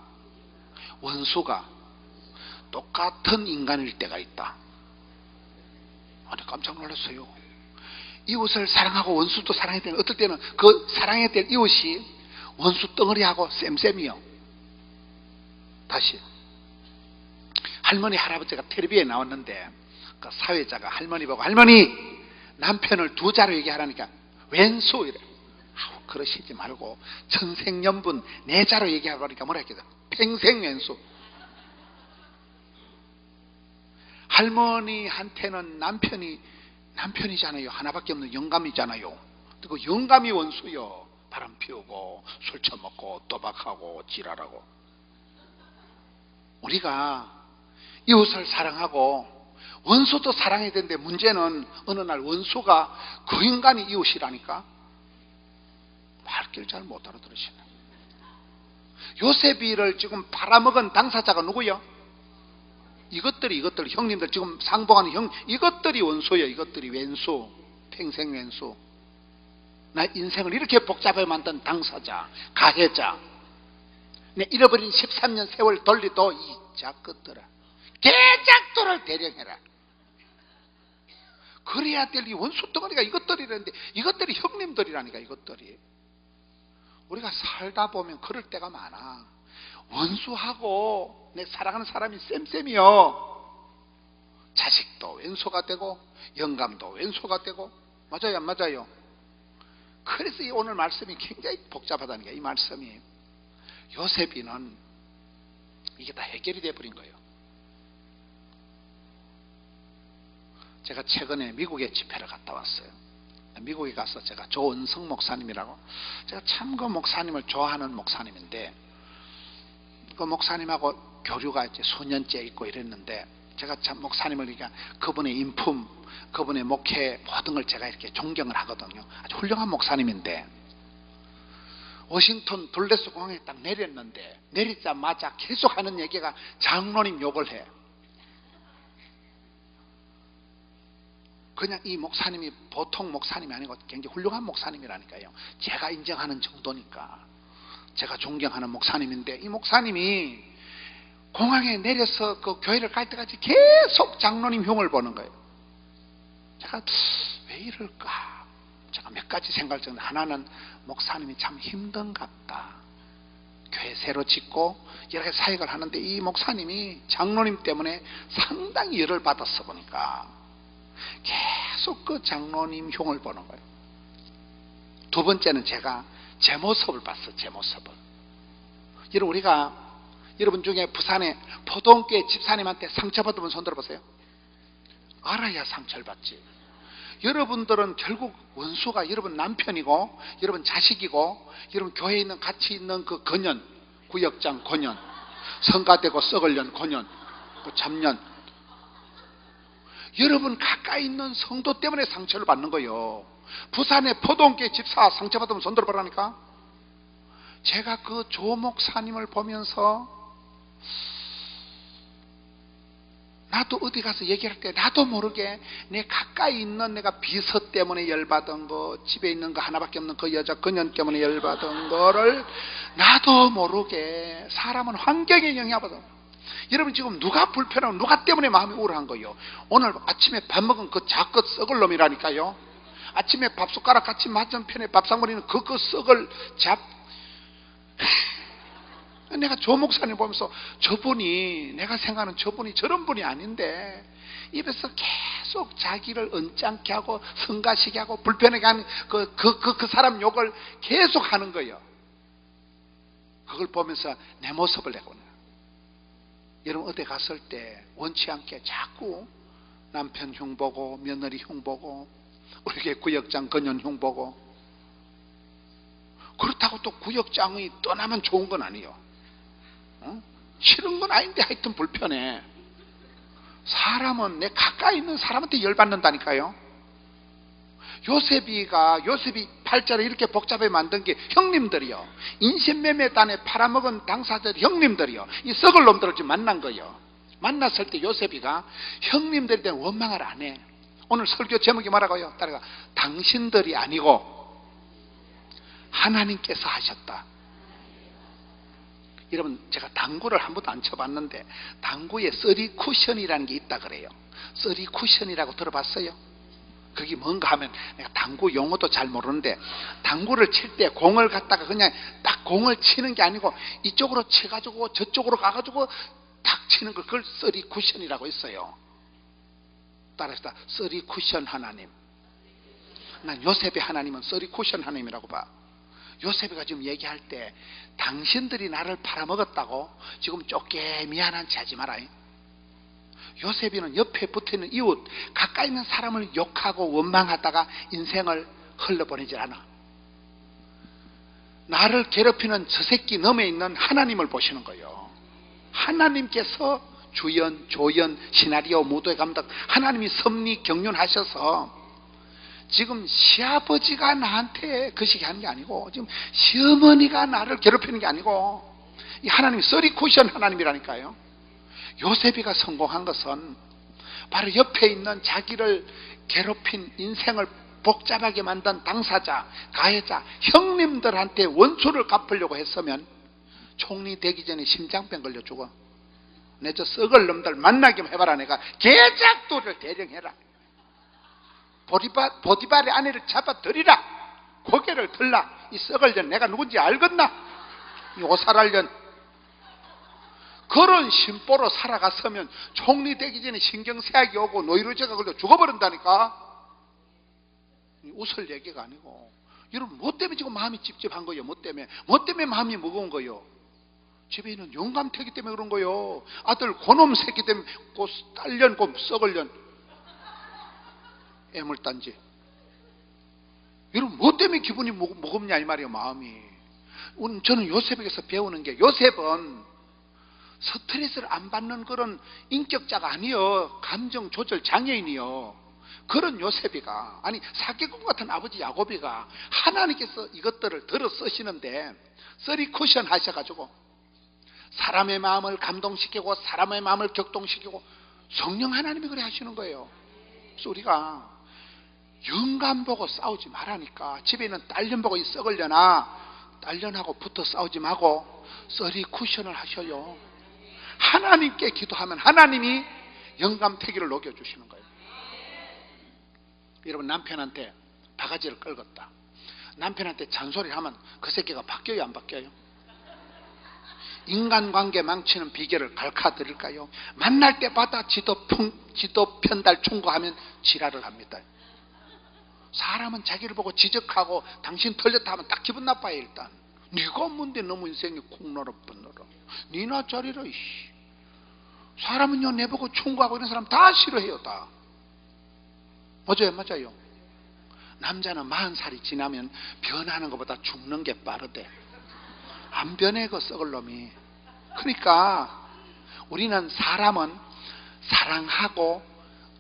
원수가 똑같은 인간일 때가 있다. 아니 깜짝 놀랐어요. 이웃을 사랑하고 원수도 사랑해야 되는, 어떨 때는 그 사랑해야 될 이웃이 원수 덩어리하고 쌤쌤이요. 다시 할머니 할아버지가 텔레비에 나왔는데 그 사회자가 할머니 보고, 할머니 남편을 두 자로 얘기하라니까 왼수 이래. 그러시지 말고 천생연분 네 자로 얘기하고 하니까 뭐라 했겠다. 평생왼수. 할머니한테는 남편이잖아요. 하나밖에 없는 영감이잖아요. 그 영감이 원수요. 바람 피우고 술 처먹고 도박하고 지랄하고. 우리가 이웃을 사랑하고 원수도 사랑해야 되는데 문제는 어느 날 원수가 그 인간이 이웃이라니까. 말귀를 잘 못 알아들으시네. 요셉이를 지금 팔아먹은 당사자가 누구요? 이것들이 형님들 지금 상봉하는 형, 이것들이 원수예요. 이것들이 왼수, 평생 왼수. 나 인생을 이렇게 복잡하게 만든 당사자, 가해자. 내 잃어버린 13년 세월 돌리도 이 작것들아, 개작들을 대령해라. 그래야 될 이 원수 덩어리가 이것들이라는데, 이것들이 형님들이라니까. 이것들이 우리가 살다 보면 그럴 때가 많아. 원수하고 내 사랑하는 사람이 쌤쌤이요. 자식도 왼수가 되고 영감도 왼수가 되고. 맞아요, 안 맞아요? 그래서 이 오늘 말씀이 굉장히 복잡하다는 게, 이 말씀이 요셉이는 이게 다 해결이 돼버린 거예요. 제가 최근에 미국에 집회를 갔다 왔어요. 미국에 가서 제가 조은성 목사님이라고, 제가 참 그 목사님을 좋아하는 목사님인데, 그 목사님하고 교류가 이제 수년째 있고 이랬는데, 제가 참 목사님을, 그러니까 그분의 인품, 그분의 목회 모든 걸 제가 이렇게 존경을 하거든요. 아주 훌륭한 목사님인데, 워싱턴 둘레스 공항에 딱 내렸는데, 내리자마자 계속 하는 얘기가 장로님 욕을 해. 그냥 이 목사님이 보통 목사님이 아니고 굉장히 훌륭한 목사님이라니까요. 제가 인정하는 정도니까. 제가 존경하는 목사님인데, 이 목사님이 공항에 내려서 그 교회를 갈 때까지 계속 장로님 흉을 보는 거예요. 제가 왜 이럴까? 제가 몇 가지 생각을 했는데, 하나는 목사님이 참 힘든갑다. 교회 새로 짓고 여러 가지 사역을 하는데 이 목사님이 장로님 때문에 상당히 열을 받았어 보니까 계속 그 장로님 흉을 보는 거예요. 두 번째는 제가 제 모습을 봤어, 제 모습을. 여러분, 여러분 중에 부산에 포동교회 집사님한테 상처받으면 손 들어보세요. 알아야 상처를 받지. 여러분들은 결국 원수가 여러분 남편이고, 여러분 자식이고, 여러분 교회에 있는 같이 있는 그 거년, 구역장 거년, 성가되고 썩을년 거년, 그 잡년, 여러분 가까이 있는 성도 때문에 상처를 받는 거예요. 부산의 포동교회 집사 상처받으면 손 들어보라니까. 제가 그 조 목사님을 보면서 나도 어디 가서 얘기할 때 나도 모르게 내 가까이 있는 내가 비서 때문에 열받은 거, 집에 있는 거 하나밖에 없는 그 여자 그년 때문에 열받은 거를 나도 모르게, 사람은 환경에 영향받아. 여러분 지금 누가 불편하고 누가 때문에 마음이 우울한 거예요? 오늘 아침에 밥 먹은 그 작것 썩을 놈이라니까요. 아침에 밥숟가락 같이 맞은편에 밥상머리는 그 썩을 내가 조 목사님 보면서 저분이, 내가 생각하는 저분이 저런 분이 아닌데 입에서 계속 자기를 언짢게 하고 성가시게 하고 불편하게 하는 그 사람 욕을 계속 하는 거예요. 그걸 보면서 내 모습을 내고. 여러분 어디 갔을 때 원치 않게 자꾸 남편 흉 보고 며느리 흉 보고 우리 교회 구역장 건연 흉 보고, 그렇다고 또 구역장이 떠나면 좋은 건 아니에요. 싫은 건 아닌데 하여튼 불편해. 사람은 내 가까이 있는 사람한테 열받는다니까요. 요셉이 팔자를 이렇게 복잡하게 만든 게 형님들이요, 인신매매단에 팔아먹은 당사자들 형님들이요, 이 썩을 놈들을 지금 만난 거예요. 만났을 때 요셉이가 형님들에 대한 원망을 안 해. 오늘 설교 제목이 뭐라고요? 따라가, 당신들이 아니고 하나님께서 하셨다. 여러분 제가 당구를 한 번도 안 쳐봤는데 당구에 쓰리 쿠션이라는 게 있다 그래요. 쓰리 쿠션이라고 들어봤어요? 그게 뭔가 하면, 내가 당구 용어도 잘 모르는데, 당구를 칠 때 공을 갖다가 그냥 딱 공을 치는 게 아니고 이쪽으로 쳐가지고 저쪽으로 가가지고 탁 치는 걸, 그걸 쓰리 쿠션이라고 했어요. 따라서 쓰리 쿠션 하나님. 난 요셉의 하나님은 쓰리 쿠션 하나님이라고 봐. 요셉이가 지금 얘기할 때 당신들이 나를 팔아먹었다고 지금 쫓게 미안한 체 하지 마라. 요셉이는 옆에 붙어있는 이웃, 가까이 있는 사람을 욕하고 원망하다가 인생을 흘러보내질 않아. 나를 괴롭히는 저 새끼 넘에 있는 하나님을 보시는 거예요. 하나님께서 주연, 조연, 시나리오, 무도의 감독, 하나님이 섭리 경륜하셔서 지금 시아버지가 나한테 그 시기 하는 게 아니고, 지금 시어머니가 나를 괴롭히는 게 아니고, 이 하나님이 쓰리 쿠션 하나님이라니까요. 요셉이가 성공한 것은 바로 옆에 있는 자기를 괴롭힌, 인생을 복잡하게 만든 당사자, 가해자, 형님들한테 원수를 갚으려고 했으면 총리 되기 전에 심장병 걸려 죽어. 내 저 썩을 놈들 만나게 해봐라. 내가 개작도를 대령해라. 보디발의 아내를 잡아들이라. 고개를 들라. 이 썩을 년 내가 누군지 알겠나? 이 오살할 년. 그런 심보로 살아갔으면 총리 되기 전에 신경쇠약이 오고 노이로제가 걸려 죽어버린다니까. 웃을 얘기가 아니고. 여러분 뭐 때문에 지금 마음이 찝찝한 거예요? 뭐 때문에 마음이 무거운 거예요? 집에 있는 영감태기 때문에 그런 거예요. 아들 고놈 새끼 때문에 딸년 썩을년 애물단지. 여러분 뭐 때문에 기분이 무겁냐 이 말이에요. 마음이. 저는 요셉에게서 배우는 게, 요셉은 스트레스를 안 받는 그런 인격자가 아니요, 감정 조절 장애인이요. 그런 요셉이가, 아니 사기꾼 같은 아버지 야곱이가 하나님께서 이것들을 들어 쓰시는데 쓰리 쿠션 하셔가지고 사람의 마음을 감동시키고 사람의 마음을 격동시키고 성령 하나님이 그래 하시는 거예요. 그래서 우리가 영감 보고 싸우지 말라니까. 집에 있는 딸년 보고 썩으려나 딸년하고 붙어 싸우지 말고 쓰리 쿠션을 하셔요. 하나님께 기도하면 하나님이 영감태기를 녹여주시는 거예요. 여러분 남편한테 바가지를 끌었다. 남편한테 잔소리를 하면 그 새끼가 바뀌어요 안 바뀌어요? 인간관계 망치는 비결을 가르쳐드릴까요? 만날 때마다 지도 편달 충고하면 지랄을 합니다. 사람은 자기를 보고 지적하고 당신 틀렸다 하면 딱 기분 나빠요. 일단 네가 뭔데 너무 인생이 쿵 놀아 번놀아 니나 자리라. 사람은요 내보고 충고하고 이런 사람 다 싫어해요. 다 맞아요. 남자는 40살이 지나면 변하는 것보다 죽는 게 빠르대. 안 변해 그 썩을 놈이. 그러니까 우리는 사람은 사랑하고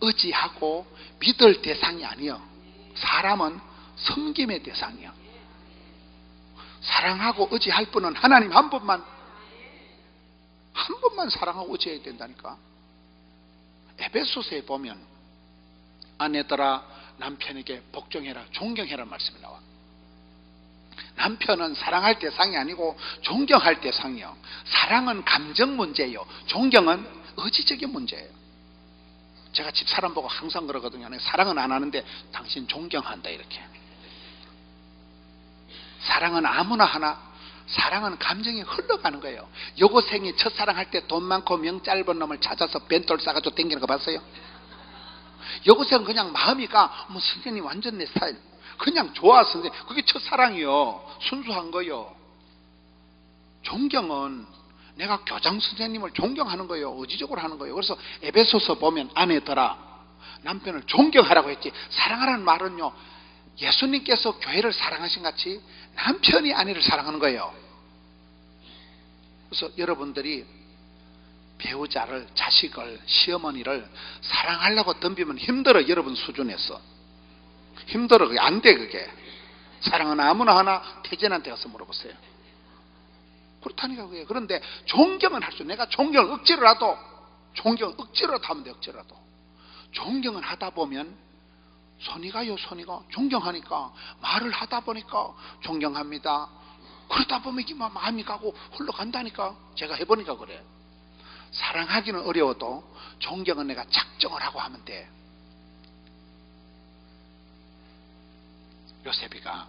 의지하고 믿을 대상이 아니요, 사람은 섬김의 대상이요. 사랑하고 의지할 분은 하나님 한 분만 사랑하고 의지해야 된다니까. 에베소서에 보면 아내들아 남편에게 복종해라 존경해라 말씀이 나와. 남편은 사랑할 대상이 아니고 존경할 대상이요. 사랑은 감정 문제예요. 존경은 의지적인 문제예요. 제가 집사람 보고 항상 그러거든요. 사랑은 안 하는데 당신 존경한다 이렇게. 사랑은 아무나 하나, 사랑은 감정이 흘러가는 거예요. 여고생이 첫사랑할 때 돈 많고 명 짧은 놈을 찾아서 벤돌 싸가지고 댕기는 거 봤어요? 여고생은 그냥 마음이 가, 선생님 완전 내 스타일, 그냥 좋아 선생님. 그게 첫사랑이요. 순수한 거요. 존경은 내가 교장 선생님을 존경하는 거예요. 의지적으로 하는 거예요. 그래서 에베소서 보면 아내들아 남편을 존경하라고 했지. 사랑하라는 말은요, 예수님께서 교회를 사랑하신 같이 남편이 아내를 사랑하는 거예요. 그래서 여러분들이 배우자를, 자식을, 시어머니를 사랑하려고 덤비면 힘들어. 여러분 수준에서 힘들어. 그게 안 돼. 그게 사랑은 아무나 하나. 태진한테 가서 물어보세요. 그렇다니까 그게. 그런데 존경은 할 수, 내가 존경을 억지로라도 하면 돼. 억지로라도 존경을 하다 보면 손이 가요. 존경하니까 말을 하다 보니까 존경합니다. 그러다 보면 이게 마음이 가고 흘러간다니까. 제가 해보니까 그래. 사랑하기는 어려워도 존경은 내가 작정을 하고 하면 돼. 요셉이가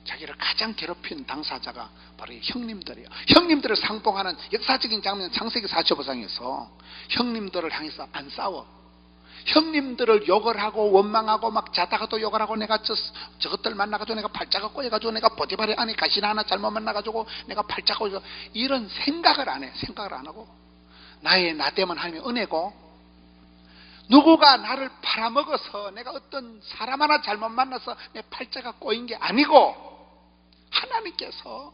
자기를 가장 괴롭힌 당사자가 바로 형님들이에요. 형님들을 상봉하는 역사적인 장면, 창세기 45장에서 형님들을 향해서 안 싸워. 형님들을 욕을 하고 원망하고 막 자다가도 욕을 하고, 내가 저것들 만나가지고 내가 팔자가 꼬여가지고 내가 보디발의 안에 가시나 하나 잘못 만나가지고 내가 팔자가 꼬여, 이런 생각을 안 해. 생각을 안 하고 나의 나됨은 하나님의 은혜고, 누구가 나를 팔아먹어서 내가 어떤 사람 하나 잘못 만나서 내 팔자가 꼬인 게 아니고 하나님께서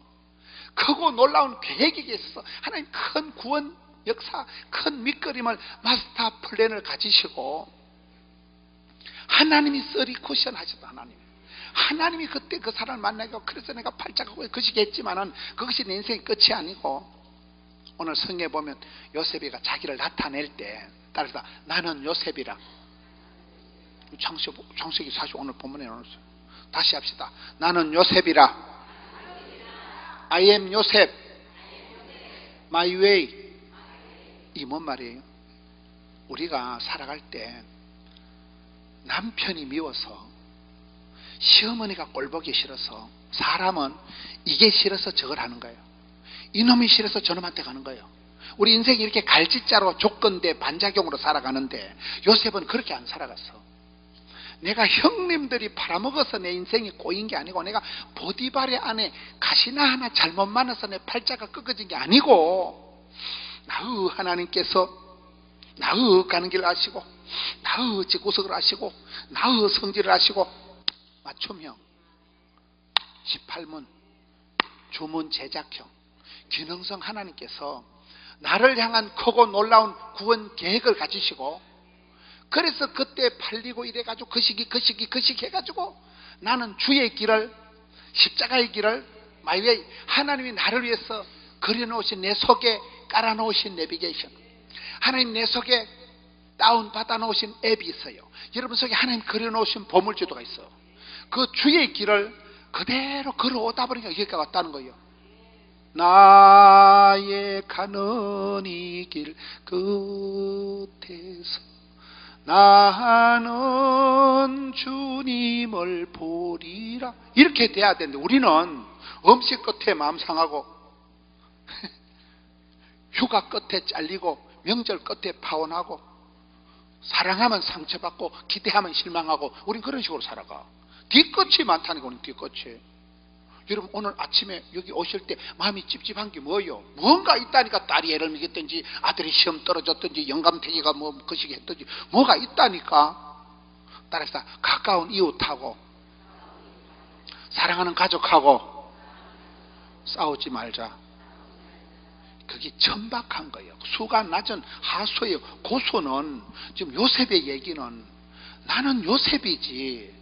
크고 놀라운 계획이 있어서 하나님 큰 구원 역사, 큰 밑그림을, 마스터 플랜을 가지시고 하나님이 쓰리 쿠션 하셨다. 하나님이 그때 그 사람을 만나고, 그래서 내가 팔자가 꼬여 그것이겠지만은 그것이 내 인생의 끝이 아니고, 오늘 성경에 보면 요셉이가 자기를 나타낼 때 따라서 나는 요셉이라. 창세기 40 오늘 본문에 나왔어요. 다시 합시다. 나는 요셉이라. I am 요셉. My way. 이 뭔 말이에요? 우리가 살아갈 때 남편이 미워서, 시어머니가 꼴보기 싫어서, 사람은 이게 싫어서 저걸 하는 거예요. 이놈이 싫어서 저놈한테 가는 거예요. 우리 인생이 이렇게 갈짓자로 조건대 반작용으로 살아가는데 요셉은 그렇게 안 살아갔어. 내가 형님들이 팔아먹어서 내 인생이 꼬인 게 아니고, 내가 보디발의 안에 가시나 하나 잘못 만나서 내 팔자가 꺾어진 게 아니고, 나의 하나님께서 나의 가는 길을 아시고, 나의 집구석을 아시고, 나의 성질을 아시고, 맞춤형, 18문, 주문 제작형, 균형성 하나님께서 나를 향한 크고 놀라운 구원 계획을 가지시고, 그래서 그때 팔리고 이래가지고 그 시기 해가지고 나는 주의 길을, 십자가의 길을, 마이웨이, 하나님이 나를 위해서 그려놓으신 내 속에 깔아놓으신 내비게이션, 하나님 내 속에 다운받아 놓으신 앱이 있어요. 여러분 속에 하나님 그려놓으신 보물지도가 있어. 그 주의 길을 그대로 걸어오다 보니까 여기까지 왔다는 거예요. 나의 가는 이 길 끝에서 나는 주님을 보리라, 이렇게 돼야 되는데, 우리는 음식 끝에 마음 상하고 휴가 끝에 잘리고 명절 끝에 파혼하고 사랑하면 상처받고 기대하면 실망하고, 우린 그런 식으로 살아가. 뒤끝이 많다니까. 우린 뒤끝이. 여러분 오늘 아침에 여기 오실 때 마음이 찝찝한 게 뭐예요? 뭔가 있다니까. 딸이 애를 먹였든지, 아들이 시험 떨어졌든지, 영감태기가 뭐 거시기 했든지 뭐가 있다니까. 따라서 가까운 이웃하고 사랑하는 가족하고 싸우지 말자. 그게 천박한 거예요. 수가 낮은 하수예요. 고수는, 지금 요셉의 얘기는 나는 요셉이지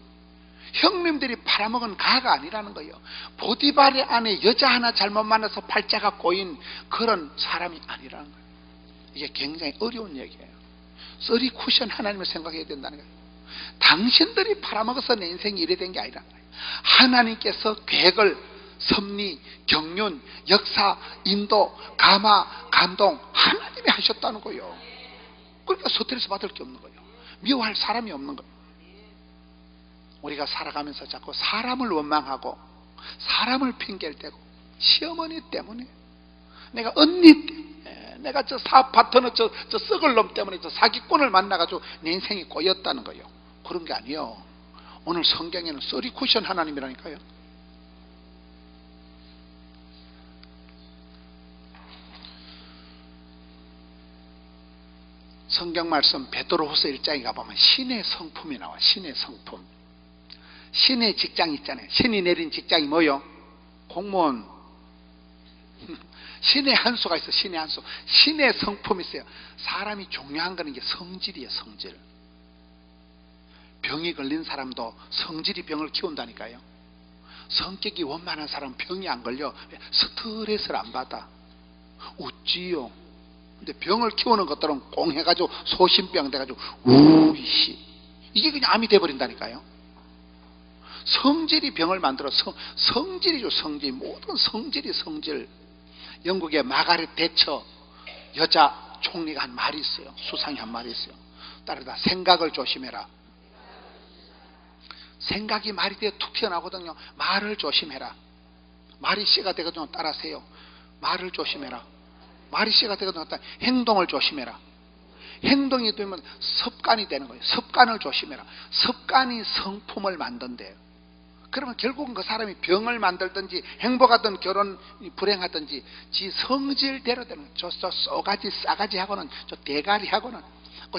형님들이 팔아먹은 가가 아니라는 거예요. 보디발의 안에 여자 하나 잘못 만나서 팔자가 꼬인 그런 사람이 아니라는 거예요. 이게 굉장히 어려운 얘기예요. 쓰리 쿠션 하나님을 생각해야 된다는 거예요. 당신들이 팔아먹어서 내 인생이 이래 된 게 아니라는 거예요. 하나님께서 계획을, 섭리, 경륜, 역사, 인도, 감화, 감동 하나님이 하셨다는 거예요. 그러니까 스트레스 받을 게 없는 거예요. 미워할 사람이 없는 거예요. 우리가 살아가면서 자꾸 사람을 원망하고 사람을 핑계를 대고, 시어머니 때문에, 내가 언니 때문에, 내가 저 사업 파트너 저 썩을 놈 때문에 저 사기꾼을 만나가지고 내 인생이 꼬였다는 거예요. 그런 게 아니에요. 오늘 성경에는 쓰리 쿠션 하나님이라니까요. 성경 말씀 베드로후서 1장에 가보면 신의 성품이 나와. 신의 성품. 신의 직장 있잖아요. 신이 내린 직장이 뭐요? 공무원. 신의 한 수가 있어. 신의 한 수. 신의 성품이 있어요. 사람이 중요한 거는 이게 성질이에요. 성질. 병이 걸린 사람도 성질이 병을 키운다니까요. 성격이 원만한 사람은 병이 안 걸려. 스트레스를 안 받아. 웃지요. 근데 병을 키우는 것들은 꽁 해가지고 소신병 돼가지고 우이씨, 이게 그냥 암이 돼버린다니까요. 성질이 병을 만들어. 성질이죠. 성질. 모든 성질이 성질. 영국의 마가렛 대처 여자 총리가 한 말이 있어요. 수상이 한 말이 있어요. 따르다 생각을 조심해라. 생각이 말이 되어 툭 튀어나오거든요. 말을 조심해라. 말이 씨가 되거든요. 따라세요. 말을 조심해라. 말이 씨가 되거든요. 행동을 조심해라. 행동이 되면 습관이 되는 거예요. 습관을 조심해라. 습관이 성품을 만든대요. 그러면 결국은 그 사람이 병을 만들든지 행복하든 결혼 불행하든지 지 성질대로 되는 거예요. 저 쏘가지 싸가지 하고는, 저 대가리 하고는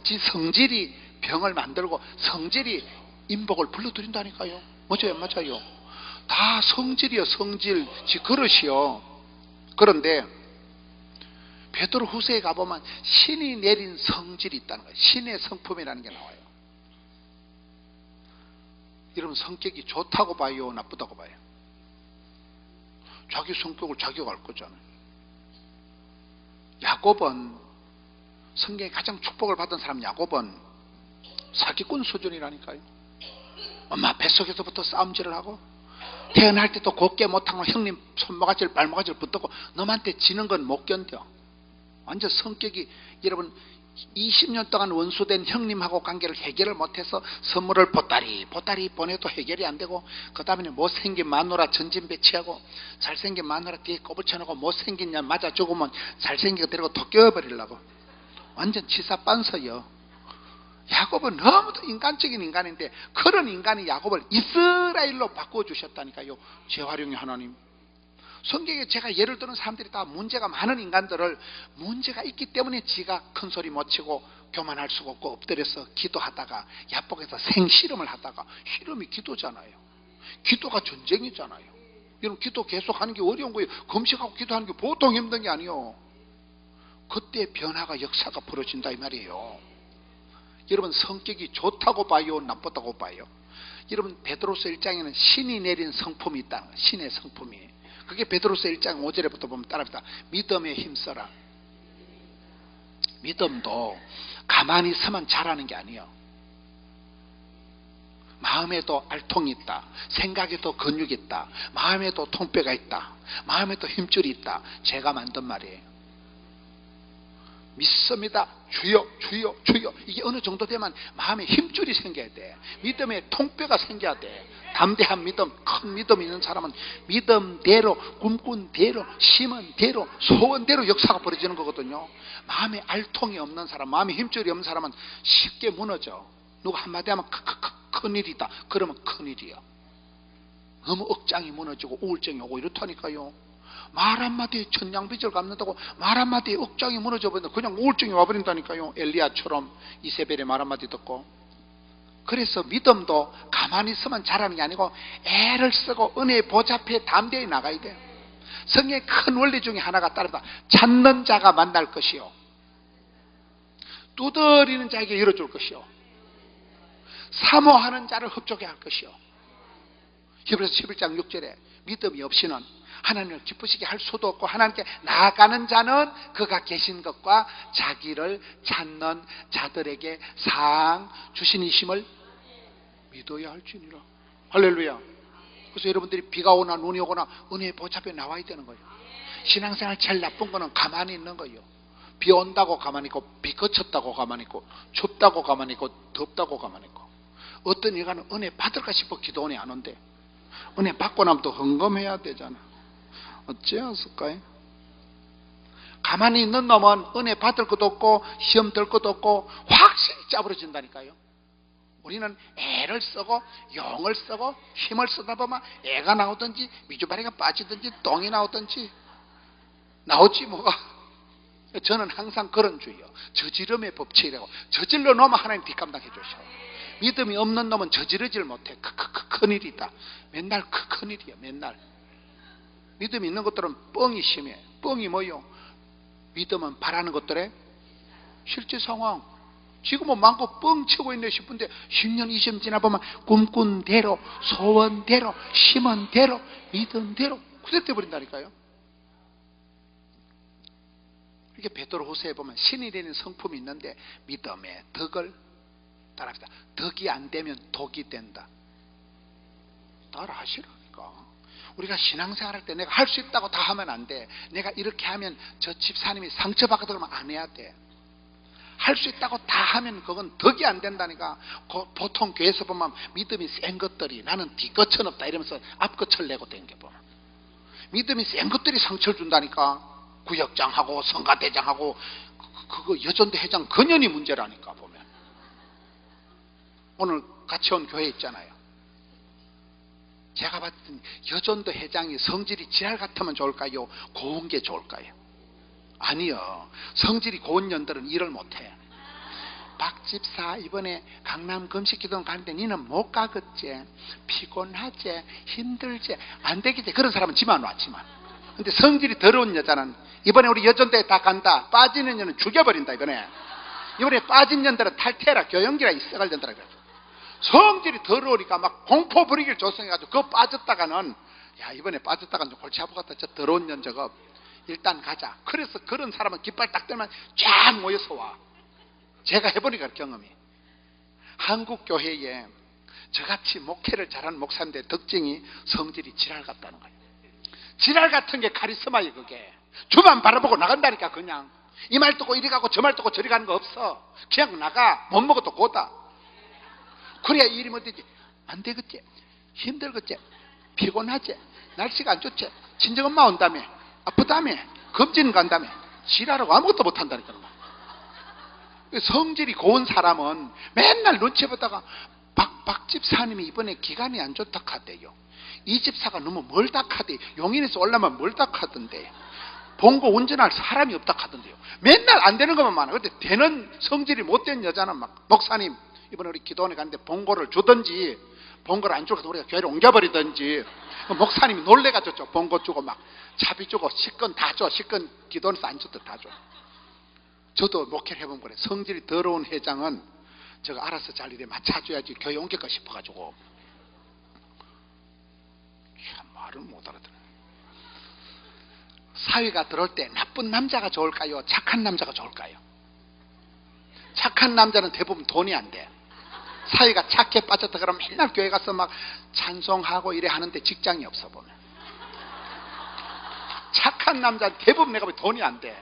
지 성질이 병을 만들고 성질이 인복을 불러들인다니까요. 맞아요, 맞아요. 다 성질이요. 성질, 지 그릇이요. 그런데 베드로후서에 가보면 신이 내린 성질이 있다는 거예요. 신의 성품이라는 게 나와요. 여러분 성격이 좋다고 봐요, 나쁘다고 봐요? 자기 성격을 자기가 알 거잖아요. 야곱은, 성경에 가장 축복을 받은 사람 야곱은 사기꾼 수준이라니까요. 엄마 뱃속에서부터 싸움질을 하고, 태어날 때도 곱게 못하고 형님 손모가지를 발모가지를 붙들고 너한테 지는 건 못 견뎌. 완전 성격이, 여러분 20년 동안 원수된 형님하고 관계를 해결을 못해서 선물을 보따리 보내도 해결이 안 되고, 그 다음에 못생긴 마누라 전진 배치하고, 잘생긴 마누라 뒤에 꼽을 쳐놓고 못생긴 년 맞아 죽으면 잘생긴 거 데리고 도껴버리려고 완전 치사빤서요. 야곱은 너무도 인간적인 인간인데 그런 인간이 야곱을 이스라엘로 바꿔주셨다니까요. 재활용의 하나님. 성경에 제가 예를 드는 사람들이 다 문제가 많은 인간들을, 문제가 있기 때문에 지가 큰 소리 못 치고 교만할 수가 없고 엎드려서 기도하다가 야복에서 생씨름을 하다가, 씨름이 기도잖아요. 기도가 전쟁이잖아요. 여러분, 기도 계속하는 게 어려운 거예요. 금식하고 기도하는 게 보통 힘든 게 아니에요. 그때 변화가, 역사가 벌어진다 이 말이에요. 여러분, 성격이 좋다고 봐요, 나쁘다고 봐요? 여러분, 베드로서 1장에는 신이 내린 성품이 있다. 신의 성품이. 그게 베드로서 1장 5절에부터 보면 따라합니다. 믿음에 힘써라. 믿음도 가만히 서만 자라는 게 아니에요. 마음에도 알통이 있다. 생각에도 근육이 있다. 마음에도 통뼈가 있다. 마음에도 힘줄이 있다. 제가 만든 말이에요. 믿습니다. 주여 주여 주여. 이게 어느 정도 되면 마음에 힘줄이 생겨야 돼. 믿음에 통뼈가 생겨야 돼. 담대한 믿음, 큰 믿음 있는 사람은 믿음대로, 꿈꾼 대로, 심은 대로, 소원대로 역사가 벌어지는 거거든요. 마음에 알통이 없는 사람, 마음에 힘줄이 없는 사람은 쉽게 무너져. 누가 한마디 하면 큰일이다 그러면 큰일이야. 너무 억장이 무너지고 우울증이 오고 이렇다니까요. 말 한마디에 천냥빚을 갚는다고 말 한마디에 억장이 무너져 버린다. 그냥 우울증이 와버린다니까요. 엘리야처럼 이세벨의 말 한마디 듣고. 그래서 믿음도 가만히 있으면 자라는 게 아니고 애를 쓰고 은혜의 보좌 앞에 담대히 나가야 돼요. 성경의 큰 원리 중에 하나가 따르다. 찾는 자가 만날 것이요, 두드리는 자에게 열어줄 것이요, 사모하는 자를 흡족해 할 것이요. 히브리서 11장 6절에 믿음이 없이는 하나님을 기쁘시게 할 수도 없고, 하나님께 나아가는 자는 그가 계신 것과 자기를 찾는 자들에게 상 주신이심을 믿어야 할지니라. 할렐루야. 그래서 여러분들이 비가 오나 눈이 오거나 은혜의 보좌 앞에 나와야 되는 거예요. 신앙생활 제일 나쁜 거는 가만히 있는 거예요. 비 온다고 가만히 있고, 비 그쳤다고 가만히 있고, 춥다고 가만히 있고, 덥다고 가만히 있고. 어떤 인간은 은혜 받을까 싶어 기도원에 안 온대. 은혜 받고 나면 또 헌금해야 되잖아. 어째였을까요? 가만히 있는 놈은 은혜 받을 것도 없고 시험 들 것도 없고 확실히 짜부러진다니까요. 우리는 애를 쓰고 영을 쓰고 힘을 쓰다 보면 애가 나오든지 미주바리가 빠지든지 똥이 나오든지 나오지 뭐가. 저는 항상 그런 주의요. 저지름의 법칙이라고. 저질러 놓으면 하나님 뒷감당해 주셔. 믿음이 없는 놈은 저지르질 못해. 큰일이다. 맨날 큰일이야. 맨날. 믿음이 있는 것들은 뻥이 심해. 뻥이 뭐요? 믿음은 바라는 것들의 실제 상황. 지금은 많고 뻥 치고 있네 싶은데 10년 20년 지나보면 꿈꾼 대로, 소원대로, 심은 대로, 믿은 대로 그대 돼버린다니까요. 이게 베드로 후서에 보면 신이 되는 성품이 있는데 믿음의 덕을 따라합니다. 덕이 안 되면 독이 된다. 따라 하시라니까. 우리가 신앙생활 할 때 내가 할 수 있다고 다 하면 안 돼. 내가 이렇게 하면 저 집사님이 상처받고 그러면 안 해야 돼. 할 수 있다고 다 하면 그건 덕이 안 된다니까. 보통 교회에서 보면 믿음이 센 것들이 나는 뒷거천 없다 이러면서 앞거천 내고 댕겨보면 믿음이 센 것들이 상처를 준다니까. 구역장하고 성가대장하고 그거 여전대 회장 근연이 문제라니까. 보면 오늘 같이 온 교회 있잖아요. 제가 봤던 여전도 회장이 성질이 지랄 같으면 좋을까요? 고운 게 좋을까요? 아니요. 성질이 고운 년들은 일을 못해. 박 집사 이번에 강남 금식기도원 가는데 니는 못 가겠지? 피곤하지? 힘들지? 안 되겠지? 그런 사람은 지만 왔지만. 근데 성질이 더러운 여자는 이번에 우리 여전도에 다 간다. 빠지는 년은 죽여버린다. 이번에 빠진 년들은 탈퇴라. 교영기라 있어갈 년들아. 성질이 더러우니까 막 공포 부리기를 조성해가지고 그거 빠졌다가는 야 이번에 빠졌다가는 골치 아프겠다. 저 더러운 년 저거 일단 가자. 그래서 그런 사람은 깃발 딱 대면 쫙 모여서 와. 제가 해보니까 경험이. 한국 교회에 저같이 목회를 잘하는 목사인데 특징이 성질이 지랄 같다는 거예요. 지랄 같은 게 카리스마예요. 그게 주만 바라보고 나간다니까. 그냥 이 말 듣고 이리 가고 저 말 듣고 저리 가는 거 없어. 그냥 나가. 못 먹어도 고다. 그래야 일이 뭐 되지. 안 되겠지. 힘들겠지. 피곤하지. 날씨가 안 좋지. 친정엄마 온다며. 아프다며. 검진 간다며. 지랄하고 아무것도 못한다니까. 성질이 고운 사람은 맨날 눈치 보다가 박 집사님이 이번에 기간이 안 좋다 하대요. 이 집사가 너무 멀다 하대. 용인에서 올라면 멀다 하던데. 봉고 운전할 사람이 없다 하던데요. 맨날 안 되는 것만 많아. 근데 되는 성질이 못된 여자는 막 목사님 이번에 우리 기도원에 갔는데 봉고를 주든지 봉고를 안 주고 우리가 교회를 옮겨버리든지 목사님이 놀래가지고 봉고 주고 막 차비 주고 식권 다 줘. 식권 기도원에서 안 줬다 다 줘. 저도 목회를 해본 거래. 성질이 더러운 회장은 저거 알아서 잘 일에 맞춰줘야지 교회 옮길까 싶어가지고 참 말을 못 알아듣네. 사위가 들어올 때 나쁜 남자가 좋을까요? 착한 남자가 좋을까요? 착한 남자는 대부분 돈이 안 돼. 사위가 착해 빠졌다 그러면 맨날 교회 가서 막 찬송하고 이래 하는데 직장이 없어 보면. 착한 남자는 대부분 내가 보면 돈이 안 돼.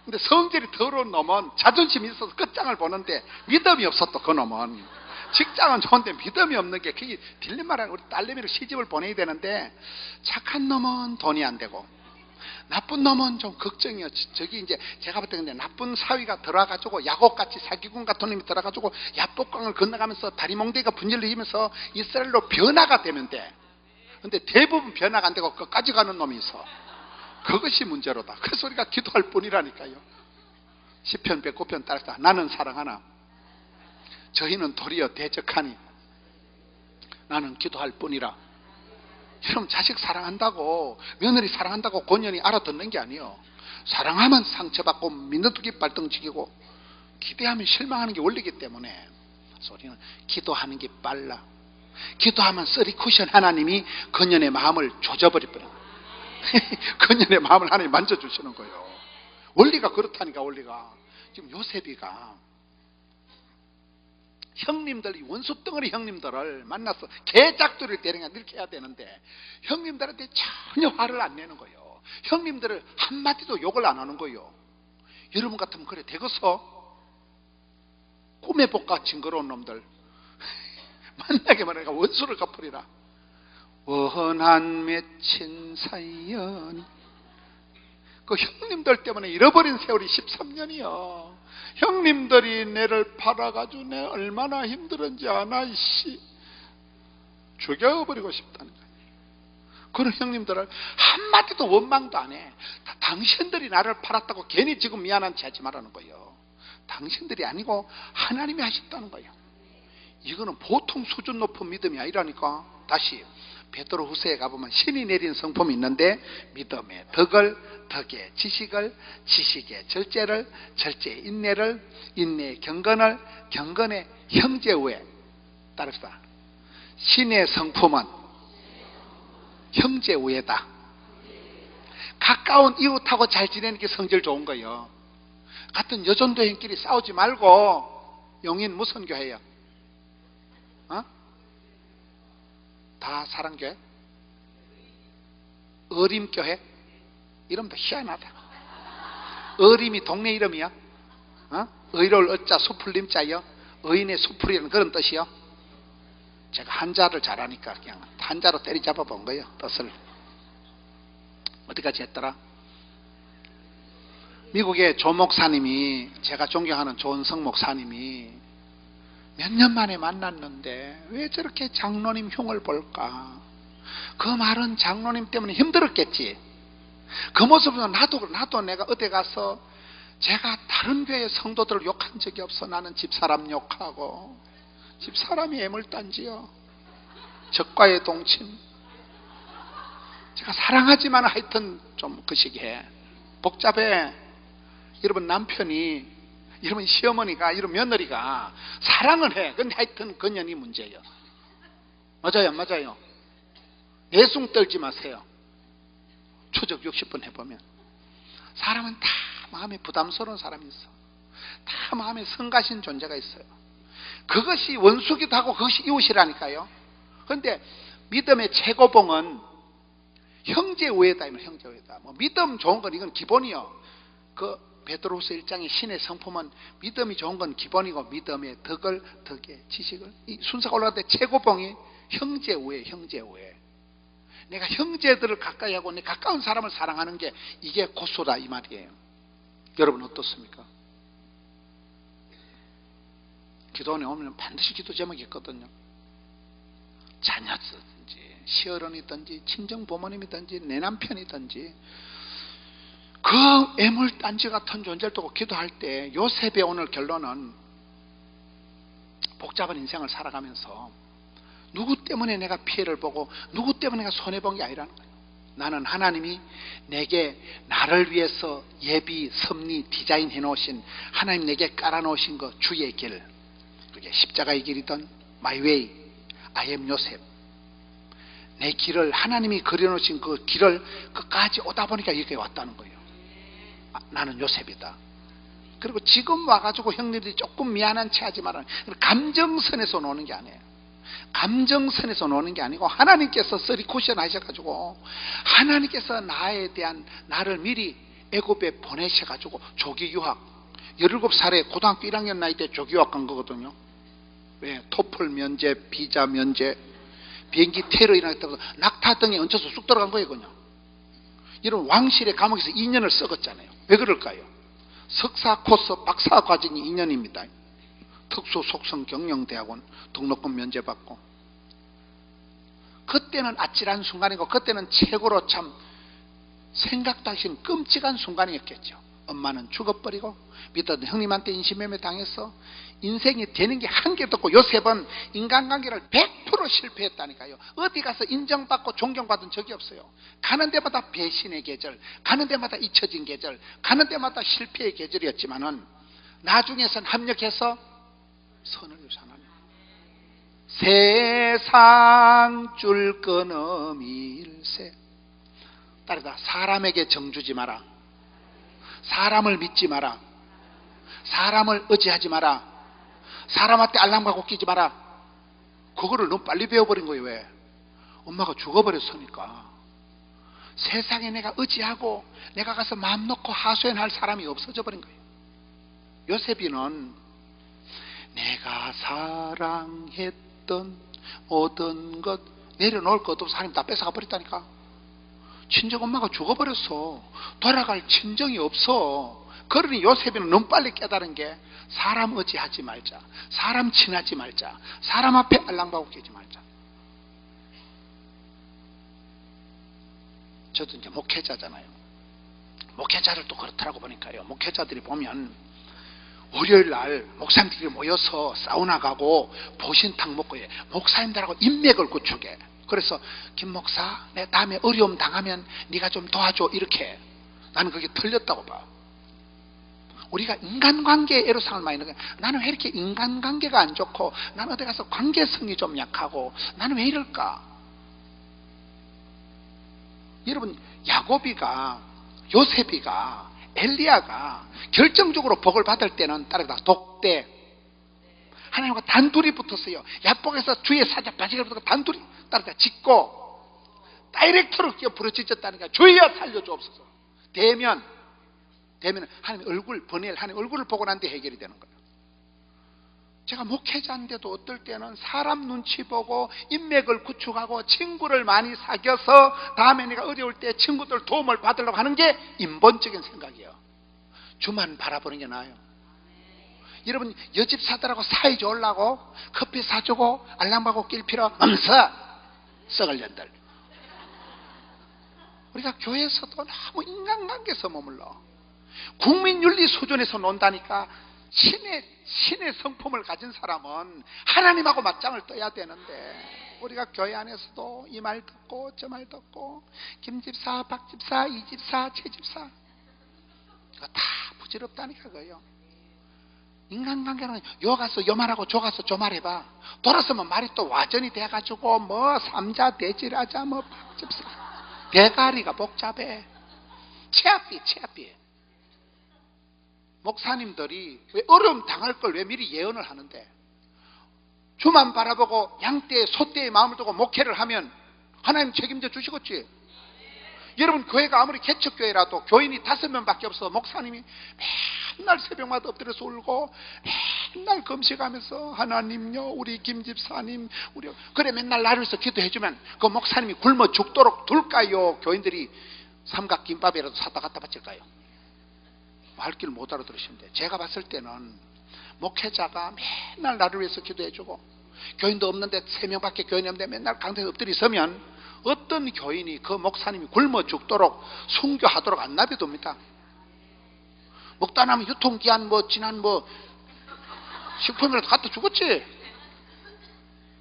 근데 성질이 더러운 놈은 자존심이 있어서 끝장을 보는데 믿음이 없었어. 그 놈은 직장은 좋은데 믿음이 없는 게 그게 딜레마라는. 우리 딸내미를 시집을 보내야 되는데 착한 놈은 돈이 안 되고 나쁜 놈은 좀 걱정이요. 저기 이제 제가 볼 때 근데 나쁜 사위가 들어와가지고 야곱같이 사기꾼 같은 놈이 들어가지고 야복강을 건너가면서 다리몽대가 분질리면서 이스라엘로 변화가 되면 돼. 근데 대부분 변화가 안 되고 끝까지 가는 놈이 있어. 그것이 문제로다. 그래서 우리가 기도할 뿐이라니까요. 시편 109편 따라서 나는 사랑하나 저희는 도리어 대적하니 나는 기도할 뿐이라. 여러분 자식 사랑한다고 며느리 사랑한다고 본연이 알아듣는 게 아니에요. 사랑하면 상처받고 민두기 발등지기고 기대하면 실망하는 게 원리기 때문에 그래서 우리는 기도하는 게 빨라. 기도하면 쓰리 쿠션 하나님이 그녀의 마음을 조져버릴 뻔해요. 그녀의 마음을 하나님 만져주시는 거예요. 원리가 그렇다니까. 원리가 지금 요셉이가 형님들, 원수덩어리 형님들을 만나서 개짝들을 때리냐 이렇게 해야 되는데 형님들한테 전혀 화를 안 내는 거예요. 형님들을 한마디도 욕을 안 하는 거예요. 여러분 같으면 그래 되겠어? 꿈에 복과 징그러운 놈들 만나게 말하니까 원수를 갚으리라. 원한 맺힌 사연이 그 형님들 때문에 잃어버린 세월이 13년이요. 형님들이 내를 팔아가지고 내 얼마나 힘들은지 아나. 이씨 죽여버리고 싶다는 거예요. 그런 형님들을 한마디도 원망도 안 해. 당신들이 나를 팔았다고 괜히 지금 미안한 체 하지 말라는 거예요. 당신들이 아니고 하나님이 하셨다는 거예요. 이거는 보통 수준 높은 믿음이 아니라니까. 다시 베드로 후서에 가보면 신이 내린 성품이 있는데 믿음의 덕을, 덕의 지식을, 지식의 절제를, 절제의 인내를, 인내의 경건을, 경건의 형제우애. 따릅시다. 신의 성품은 형제우애다. 가까운 이웃하고 잘 지내는 게 성질 좋은 거예요. 같은 여전도인끼리 싸우지 말고. 용인 무슨 교회예요? 다 사랑교회? 어림교회? 이름도 희한하다. 어림이 동네 이름이야? 의로울 어자 수풀림 자요? 의인의 수풀이라는 그런 뜻이요? 제가 한자를 잘하니까 그냥 한자로 때리잡아 본 거예요. 뜻을. 어디까지 했더라? 미국의 조 목사님이, 제가 존경하는 조은성 목사님이 몇 년 만에 만났는데 왜 저렇게 장로님 흉을 볼까? 그 말은 장로님 때문에 힘들었겠지. 그 모습은 나도 내가 어디 가서 제가 다른 교회 성도들을 욕한 적이 없어. 나는 집사람 욕하고 집사람이 애물단지요. 적과의 동침. 제가 사랑하지만 하여튼 좀 그 시기에 복잡해. 여러분 남편이, 여러분 시어머니가, 이런 며느리가 사랑을 해. 근데 하여튼 그년이 문제예요. 맞아요, 맞아요. 내숭 떨지 마세요. 추적 60번 해보면 사람은 다 마음에 부담스러운 사람이 있어. 다 마음에 성가신 존재가 있어요. 그것이 원수기도 하고 그것이 이웃이라니까요. 그런데 믿음의 최고봉은 형제우애다. 형제우애다. 뭐 믿음 좋은 건 이건 기본이요. 그 베드로후서 1장의 신의 성품은 믿음이 좋은 건 기본이고 믿음의 덕의 지식을 이 순서가 올라갈 때 최고봉이 형제 우애, 형제 우애. 내가 형제들을 가까이 하고 내 가까운 사람을 사랑하는 게 이게 고소다 이 말이에요. 여러분 어떻습니까? 기도원에 오면 반드시 기도 제목이 있거든요. 자녀든지 시어른이든지 친정 부모님이든지 내 남편이든지 그 애물단지 같은 존재를 두고 기도할 때 요셉의 오늘 결론은 복잡한 인생을 살아가면서 누구 때문에 내가 피해를 보고 누구 때문에 내가 손해본 게 아니라는 거예요. 나는 하나님이 내게 나를 위해서 예비, 섭리, 디자인해 놓으신 하나님 내게 깔아놓으신 그 주의 길, 그게 십자가의 길이든 My way, I am 요셉, 내 길을 하나님이 그려놓으신 그 길을 끝까지 오다 보니까 여기에 왔다는 거예요. 나는 요셉이다. 그리고 지금 와가지고 형님들이 조금 미안한 체 하지 말아요. 감정선에서 노는 게 아니에요. 감정선에서 노는 게 아니고 하나님께서 쓰리쿠션 하셔가지고 하나님께서 나에 대한 나를 미리 애굽에 보내셔가지고 조기 유학 17살에 고등학교 1학년 나이 때 조기 유학 간 거거든요. 왜? 토플 면제, 비자 면제, 비행기 테러 일어날 때부터 낙타 등에 얹혀서 쑥 들어간 거예요. 그냥 이런 왕실의 감옥에서 2년을 썩었잖아요. 왜 그럴까요? 석사 코스 박사 과정이 2년입니다. 특수 속성 경영대학원 등록금 면제받고, 그때는 아찔한 순간이고 그때는 최고로 참 생각도 하기 싫은 끔찍한 순간이었겠죠. 엄마는 죽어버리고 믿었던 형님한테 인신매매 당해서 인생이 되는 게 한 개도 없고 요셉은 인간관계를 100% 실패했다니까요. 어디 가서 인정받고 존경받은 적이 없어요. 가는 데마다 배신의 계절, 가는 데마다 잊혀진 계절, 가는 데마다 실패의 계절이었지만은 나중에선 합력해서 선을 유산하는 세상 줄 끊음일세. 따르다 사람에게 정주지 마라. 사람을 믿지 마라. 사람을 의지하지 마라. 사람한테 알랑방구 끼지 마라. 그거를 너무 빨리 배워버린 거예요. 왜? 엄마가 죽어버렸으니까. 세상에 내가 의지하고 내가 가서 마음 놓고 하소연할 사람이 없어져 버린 거예요. 요셉이는 내가 사랑했던 모든 것 내려놓을 것도 없어. 하나님 다 뺏어가 버렸다니까. 친정 엄마가 죽어버렸어. 돌아갈 친정이 없어. 그러니 요셉이는 너무 빨리 깨달은 게 사람 의지하지 말자, 사람 친하지 말자, 사람 앞에 알랑방구 끼지 말자. 저도 이제 목회자잖아요. 목회자를 또 그렇더라고 보니까요. 목회자들이 보면 월요일 날 목사님들이 모여서 사우나 가고 보신탕 먹고 해. 목사님들하고 인맥을 구축해. 그래서 김 목사, 내 다음에 어려움 당하면 네가 좀 도와줘 이렇게. 나는 그게 틀렸다고 봐. 우리가 인간관계에 애로사항을 많이 넣는 거야. 나는 왜 이렇게 인간관계가 안 좋고 나는 어디 가서 관계성이 좀 약하고 나는 왜 이럴까? 여러분, 야곱이가, 요셉이가, 엘리야가 결정적으로 복을 받을 때는 따라다 독대, 하나님과 단둘이 붙었어요. 야복에서 주의 사자 바지를 붙고 단둘이 따라다 짓고 다이렉트로 끼어 부러지졌다니까. 주여 살려주옵소서. 되면 하나님 얼굴, 번엘 하나님 얼굴을 보고 난 뒤 해결이 되는 거예요. 제가 목회자인데도 어떨 때는 사람 눈치 보고 인맥을 구축하고 친구를 많이 사귀어서 다음에 내가 어려울 때 친구들 도움을 받으려고 하는 게 인본적인 생각이에요. 주만 바라보는 게 나아요. 여러분, 여집 사들하고 사이 좋으려고 커피 사주고 알랑방구 낄 필요 없어. 썩을 년들. 우리가 교회에서도 너무 인간관계에서 머물러 국민윤리 수준에서 논다니까. 신의 성품을 가진 사람은 하나님하고 맞짱을 떠야 되는데 우리가 교회 안에서도 이 말 듣고 저 말 듣고 김집사, 박집사, 이집사, 최집사, 그거 다 부질없다니까. 그거요. 인간관계는 요 가서 요 말하고 저 가서 저 말해봐. 돌아서면 말이 또 와전이 돼가지고 뭐 삼자 대질하자 뭐 박집사 대가리가 복잡해. 최악비. 목사님들이 왜 어려움 당할 걸 왜 미리 예언을 하는데, 주만 바라보고 양떼 소떼의 마음을 두고 목회를 하면 하나님 책임져 주시겠지. 여러분, 교회가 아무리 개척교회라도 교인이 5명밖에 없어 목사님이 맨날 새벽마다 엎드려서 울고 맨날 금식하면서 하나님요 우리 김집사님 우리 그래 맨날 나를 위해서 기도해주면 그 목사님이 굶어 죽도록 둘까요? 교인들이 삼각김밥이라도 사다 갖다 바칠까요? 말귀를 못 알아들으시는데, 제가 봤을 때는 목회자가 맨날 나를 위해서 기도해주고 교인도 없는데 3명밖에 교인이 없는데 맨날 강대에 엎드려 서면 어떤 교인이 그 목사님이 굶어 죽도록 순교하도록 안 놔둬둡니까? 먹다 나면 유통기한 지난 식품이라도 갖다 주겠지.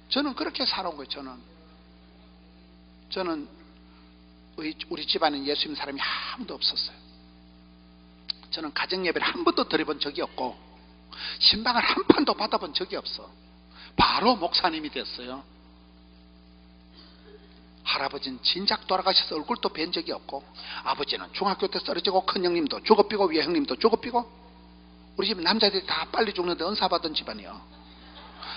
저는 그렇게 살아온 거예요. 저는 우리 집안에 예수 믿는 사람이 아무도 없었어요. 저는 가정예배를 한 번도 드려본 적이 없고 신방을 한 판도 받아본 적이 없어. 바로 목사님이 됐어요. 할아버지는 진작 돌아가셔서 얼굴도 뵌 적이 없고, 아버지는 중학교 때 쓰러지고 큰형님도 죽어삐고 외형님도 죽어삐고, 우리 집 남자들이 다 빨리 죽는데 은사받은 집안이요.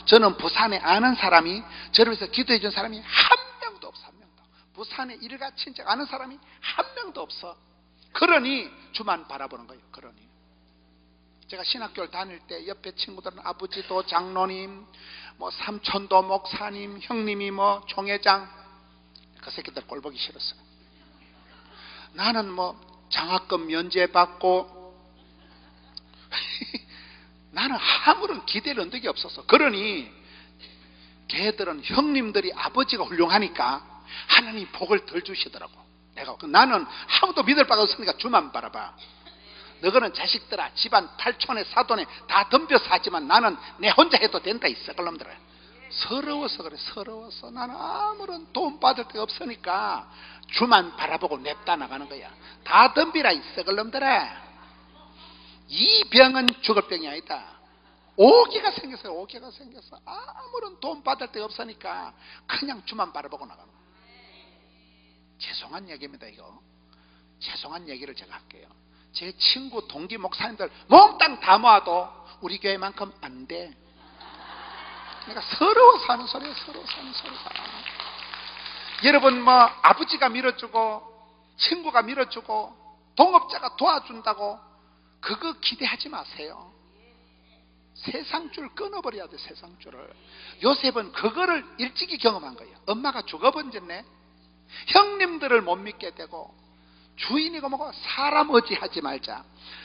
저는 부산에 아는 사람이, 저를 위해서 기도해 준 사람이 한 명도 없어. 한 명도. 부산에 일가 친척 아는 사람이 한 명도 없어. 그러니 주만 바라보는 거예요. 그러니 제가 신학교를 다닐 때 옆에 친구들은 아버지도 장로님, 삼촌도 목사님, 형님이 총회장, 그 새끼들 꼴보기 싫었어요. 나는 장학금 면제받고 나는 아무런 기대를 얻은 적이 없었어. 그러니 걔들은 형님들이 아버지가 훌륭하니까 하나님 복을 덜 주시더라고. 나는 아무도 믿을 바가 없으니까 주만 바라봐. 너희는 자식들아 집안 8촌에 사돈에 다 덤벼 사지만 나는 내 혼자 해도 된다. 이 썩을 놈들아. 서러워서 그래. 서러워서 나는 아무런 도움 받을 데가 없으니까 주만 바라보고 냅다 나가는 거야. 다 덤비라 이 썩을 놈들아. 이 병은 죽을 병이 아니다. 오기가 생겼어요. 오기가 생겨서 아무런 도움 받을 데가 없으니까 그냥 주만 바라보고 나가는 거야. 죄송한 얘기입니다. 이거 죄송한 얘기를 제가 할게요. 제 친구 동기 목사님들 몽땅 다 모아도 우리 교회만큼 안 돼. 그러니까 서러워 사는 소리야. 서러워 사는 소리가. 여러분 아버지가 밀어주고 친구가 밀어주고 동업자가 도와준다고 그거 기대하지 마세요. 세상줄 끊어버려야 돼. 세상줄을. 요셉은 그거를 일찍이 경험한 거예요. 엄마가 죽어번졌네. 형님들을 못 믿게 되고 주인이고 뭐고 사람 의지하지 말자.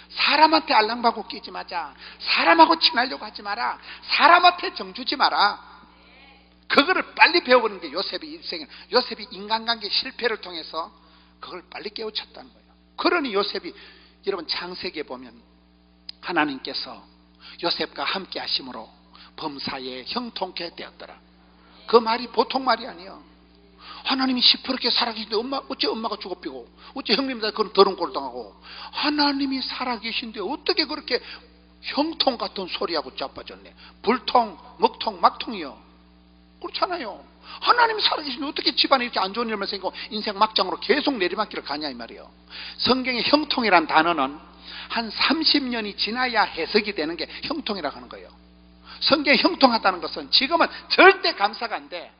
사람한테 알랑방구 끼지 마자. 사람하고 친하려고 하지 마라. 사람한테 정주지 마라. 그거를 빨리 배워버리는 게 요셉의 인생이에요. 요셉이 인간관계 실패를 통해서 그걸 빨리 깨우쳤다는 거예요. 그러니 요셉이 여러분 창세기에 보면 하나님께서 요셉과 함께 하심으로 범사에 형통케 되었더라. 그 말이 보통 말이 아니에요. 하나님이 시퍼렇게 살아계신데 어째 엄마가 죽어삐고 어째 형님들 그런 더러운 꼴을 당하고 하나님이 살아계신데 어떻게 그렇게 형통 같은 소리하고 자빠졌네. 불통, 먹통, 막통이요. 그렇잖아요. 하나님이 살아계신데 어떻게 집안에 이렇게 안 좋은 일만 생기고 인생 막장으로 계속 내리막길을 가냐 이 말이에요. 성경의 형통이란 단어는 한 30년이 지나야 해석이 되는 게 형통이라고 하는 거예요. 성경이 형통하다는 것은 지금은 절대 감사가 안 돼.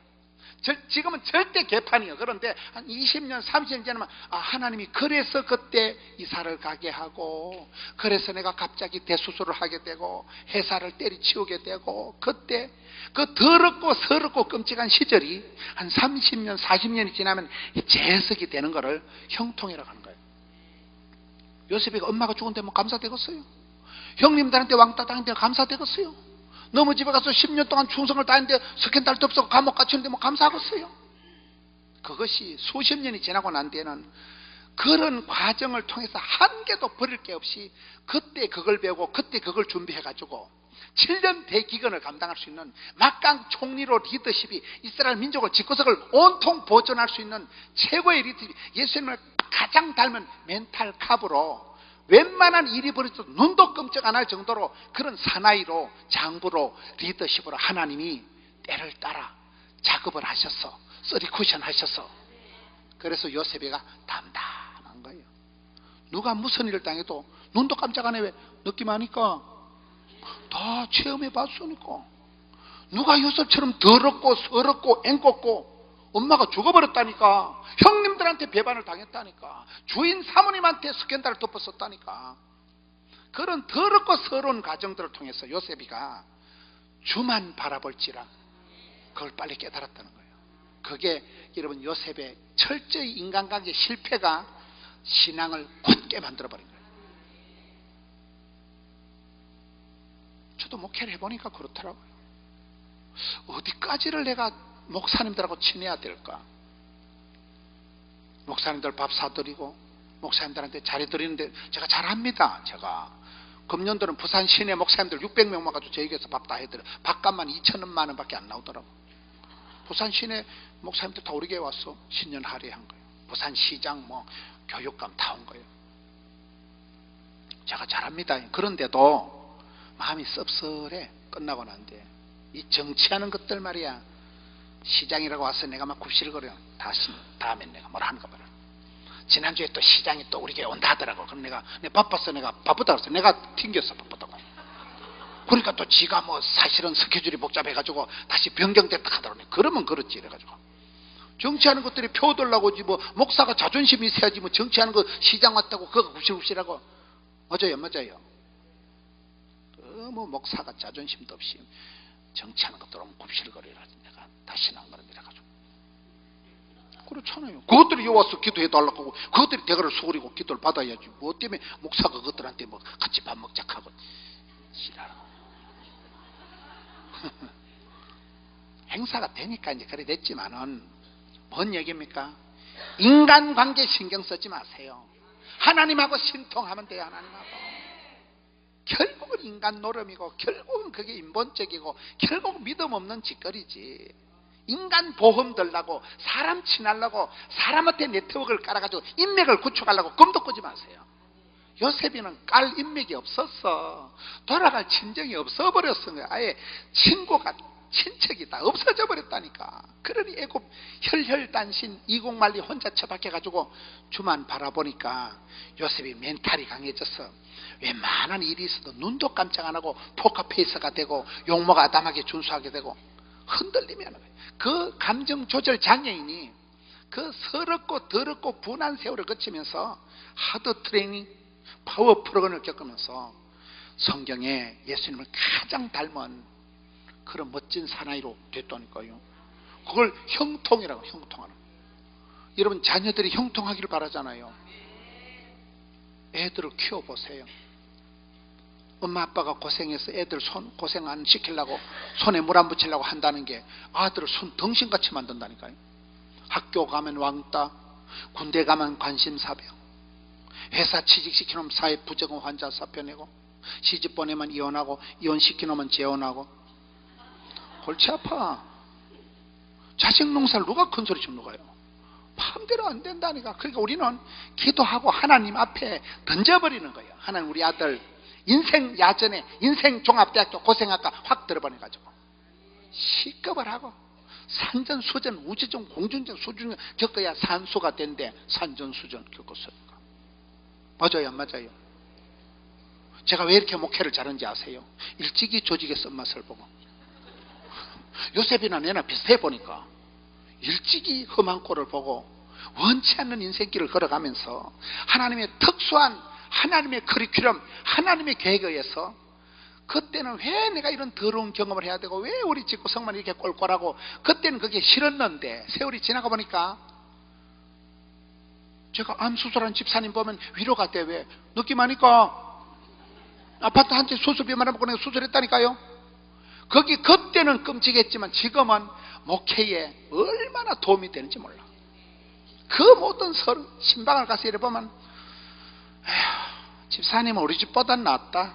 지금은 절대 개판이에요. 그런데 한 20년, 30년 지나면 하나님이 그래서 그때 이사를 가게 하고 그래서 내가 갑자기 대수술을 하게 되고 회사를 때리치우게 되고 그때 그 더럽고 서럽고 끔찍한 시절이 한 30년, 40년이 지나면 재해석이 되는 거를 형통이라고 하는 거예요. 요셉이 엄마가 죽은데 감사되겠어요? 형님들한테 왕따 당했는데 감사되겠어요? 너무 집에 가서 10년 동안 충성을 다했는데 스캔들도 없었고 감옥 갇혔는데 감사하겠어요? 그것이 수십 년이 지나고 난 뒤에는 그런 과정을 통해서 한 개도 버릴 게 없이 그때 그걸 배우고 그때 그걸 준비해가지고 7년 대기근을 감당할 수 있는 막강 총리로 리더십이 이스라엘 민족을 집구석을 온통 보존할 수 있는 최고의 리더십이 예수님을 가장 닮은 멘탈 캅으로 웬만한 일이 벌어져도 눈도 끔찍 안 할 정도로 그런 사나이로 장부로 리더십으로 하나님이 때를 따라 작업을 하셨어. 서리쿠션 하셨어. 그래서 요셉이가 담담한 거예요. 누가 무슨 일을 당해도 눈도 깜짝 안 해. 왜? 느낌하니까 다 체험해 봤으니까. 누가 요셉처럼 더럽고 서럽고 앵껍고 엄마가 죽어버렸다니까. 형님들한테 배반을 당했다니까. 주인 사모님한테 스캔들을 덮었었다니까. 그런 더럽고 서러운 과정들을 통해서 요셉이가 주만 바라볼지라 그걸 빨리 깨달았다는 거예요. 그게 여러분 요셉의 철저히 인간관계 실패가 신앙을 굳게 만들어버린 거예요. 저도 목회를 해보니까 그렇더라고요. 어디까지를 내가 목사님들하고 친해야 될까? 목사님들 밥 사드리고 목사님들한테 잘해드리는데 제가 잘합니다. 제가 금년도는 부산 시내 목사님들 600명 와가지고 저에게서 밥 다 해드려. 밥값만 2천만 원밖에 안 나오더라고. 부산 시내 목사님들 다 우리 교회 왔어. 신년 할애한 거예요. 부산 시장 뭐 교육감 다 온 거예요. 제가 잘합니다. 그런데도 마음이 씁쓸해. 끝나고 난데 이 정치하는 것들 말이야. 시장이라고 와서 내가 막 굽실거려. 다음엔 내가 뭘 하는가 봐라. 지난주에 또 시장이 또 우리 교회 온다 하더라고. 그럼 내가 바빴어. 내가 바쁘다 그랬어. 내가 튕겼어. 바쁘다고. 그러니까 또 지가 뭐 사실은 스케줄이 복잡해가지고 다시 변경됐다 하더라고. 그러면 그렇지. 이래가지고 정치하는 것들이 표 들라고 오지 뭐 목사가 자존심이 있어야지 뭐 정치하는 거 시장 왔다고 그거 굽실굽실하고. 맞아요. 맞아요. 뭐 목사가 자존심도 없이 정치하는 것들은 굽실거리라. 내가 다시는 안 그런다 이래가지고. 그렇잖아요. 그것들이 여와서 기도해달라고 하고 그것들이 대가를 수그리고 기도를 받아야지. 뭐 때문에 목사가 그것들한테 뭐 같이 밥 먹자 하고 지랄하고. 행사가 되니까 이제 그래 됐지만은 뭔 얘기입니까? 인간관계 신경 쓰지 마세요. 하나님하고 신통하면 돼요. 하나님하고. 결국은 인간 노름이고 결국은 그게 인본적이고 결국 믿음 없는 짓거리지. 인간 보험 들라고 사람 친하려고 사람한테 네트워크를 깔아가지고 인맥을 구축하려고 꿈도 꾸지 마세요. 요셉이는 깔 인맥이 없었어. 돌아갈 친정이 없어버렸어. 아예 친구가 친척이 다 없어져 버렸다니까. 그러니 애굽 혈혈단신 이국만리 혼자 처박혀가지고 주만 바라보니까 요셉이 멘탈이 강해져서 웬만한 일이 있어도 눈도 깜짝 안 하고 포커페이스가 되고 용모가 아담하게 준수하게 되고 흔들리면 그 감정 조절 장애인이 그 서럽고 더럽고 분한 세월을 거치면서 하드 트레이닝 파워 프로그램을 겪으면서 성경에 예수님을 가장 닮은 그런 멋진 사나이로 됐다니까요. 그걸 형통이라고. 형통하는. 여러분 자녀들이 형통하기를 바라잖아요. 애들을 키워보세요. 엄마 아빠가 고생해서 애들 손 고생 안 시키려고 손에 물 안 붙이려고 한다는 게 아들을 손 덩신같이 만든다니까요. 학교 가면 왕따, 군대 가면 관심사병, 회사 취직시키놓으면 사회 부적응 환자 사표 내고, 시집 보내면 이혼하고, 이혼시키놓으면 재혼하고. 골치 아파. 자식 농사를 누가 큰소리 좀 누가요? 마음대로 안 된다니까. 그러니까 우리는 기도하고 하나님 앞에 던져버리는 거예요. 하나님 우리 아들 인생 야전에 인생 종합대학교 고생학과 확 들어버려가지고 시급을 하고 산전수전 우주전 공중전 수준 겪어야 산소가 된대. 산전수전 겪었으니까. 맞아요 안 맞아요? 제가 왜 이렇게 목회를 잘하는지 아세요? 일찍이 조직의 쓴맛을 보고. 요셉이나 내나 비슷해 보니까 일찍이 험한 꼴을 보고 원치 않는 인생길을 걸어가면서 하나님의 특수한 하나님의 커리큘럼 하나님의 계획에 의해서 그때는 왜 내가 이런 더러운 경험을 해야 되고 왜 우리 집구석만 이렇게 꼴꼴하고 그때는 그게 싫었는데 세월이 지나가 보니까 제가 암 수술한 집사님 보면 위로가 돼. 왜? 느낌 하니까 아파트 한 채 수술비 말아먹고 내가 수술했다니까요. 거기 그때는 끔찍했지만 지금은 목회에 얼마나 도움이 되는지 몰라. 그 모든 신방을 가서 이래보면 에휴, 집사님은 우리 집보단 낫다.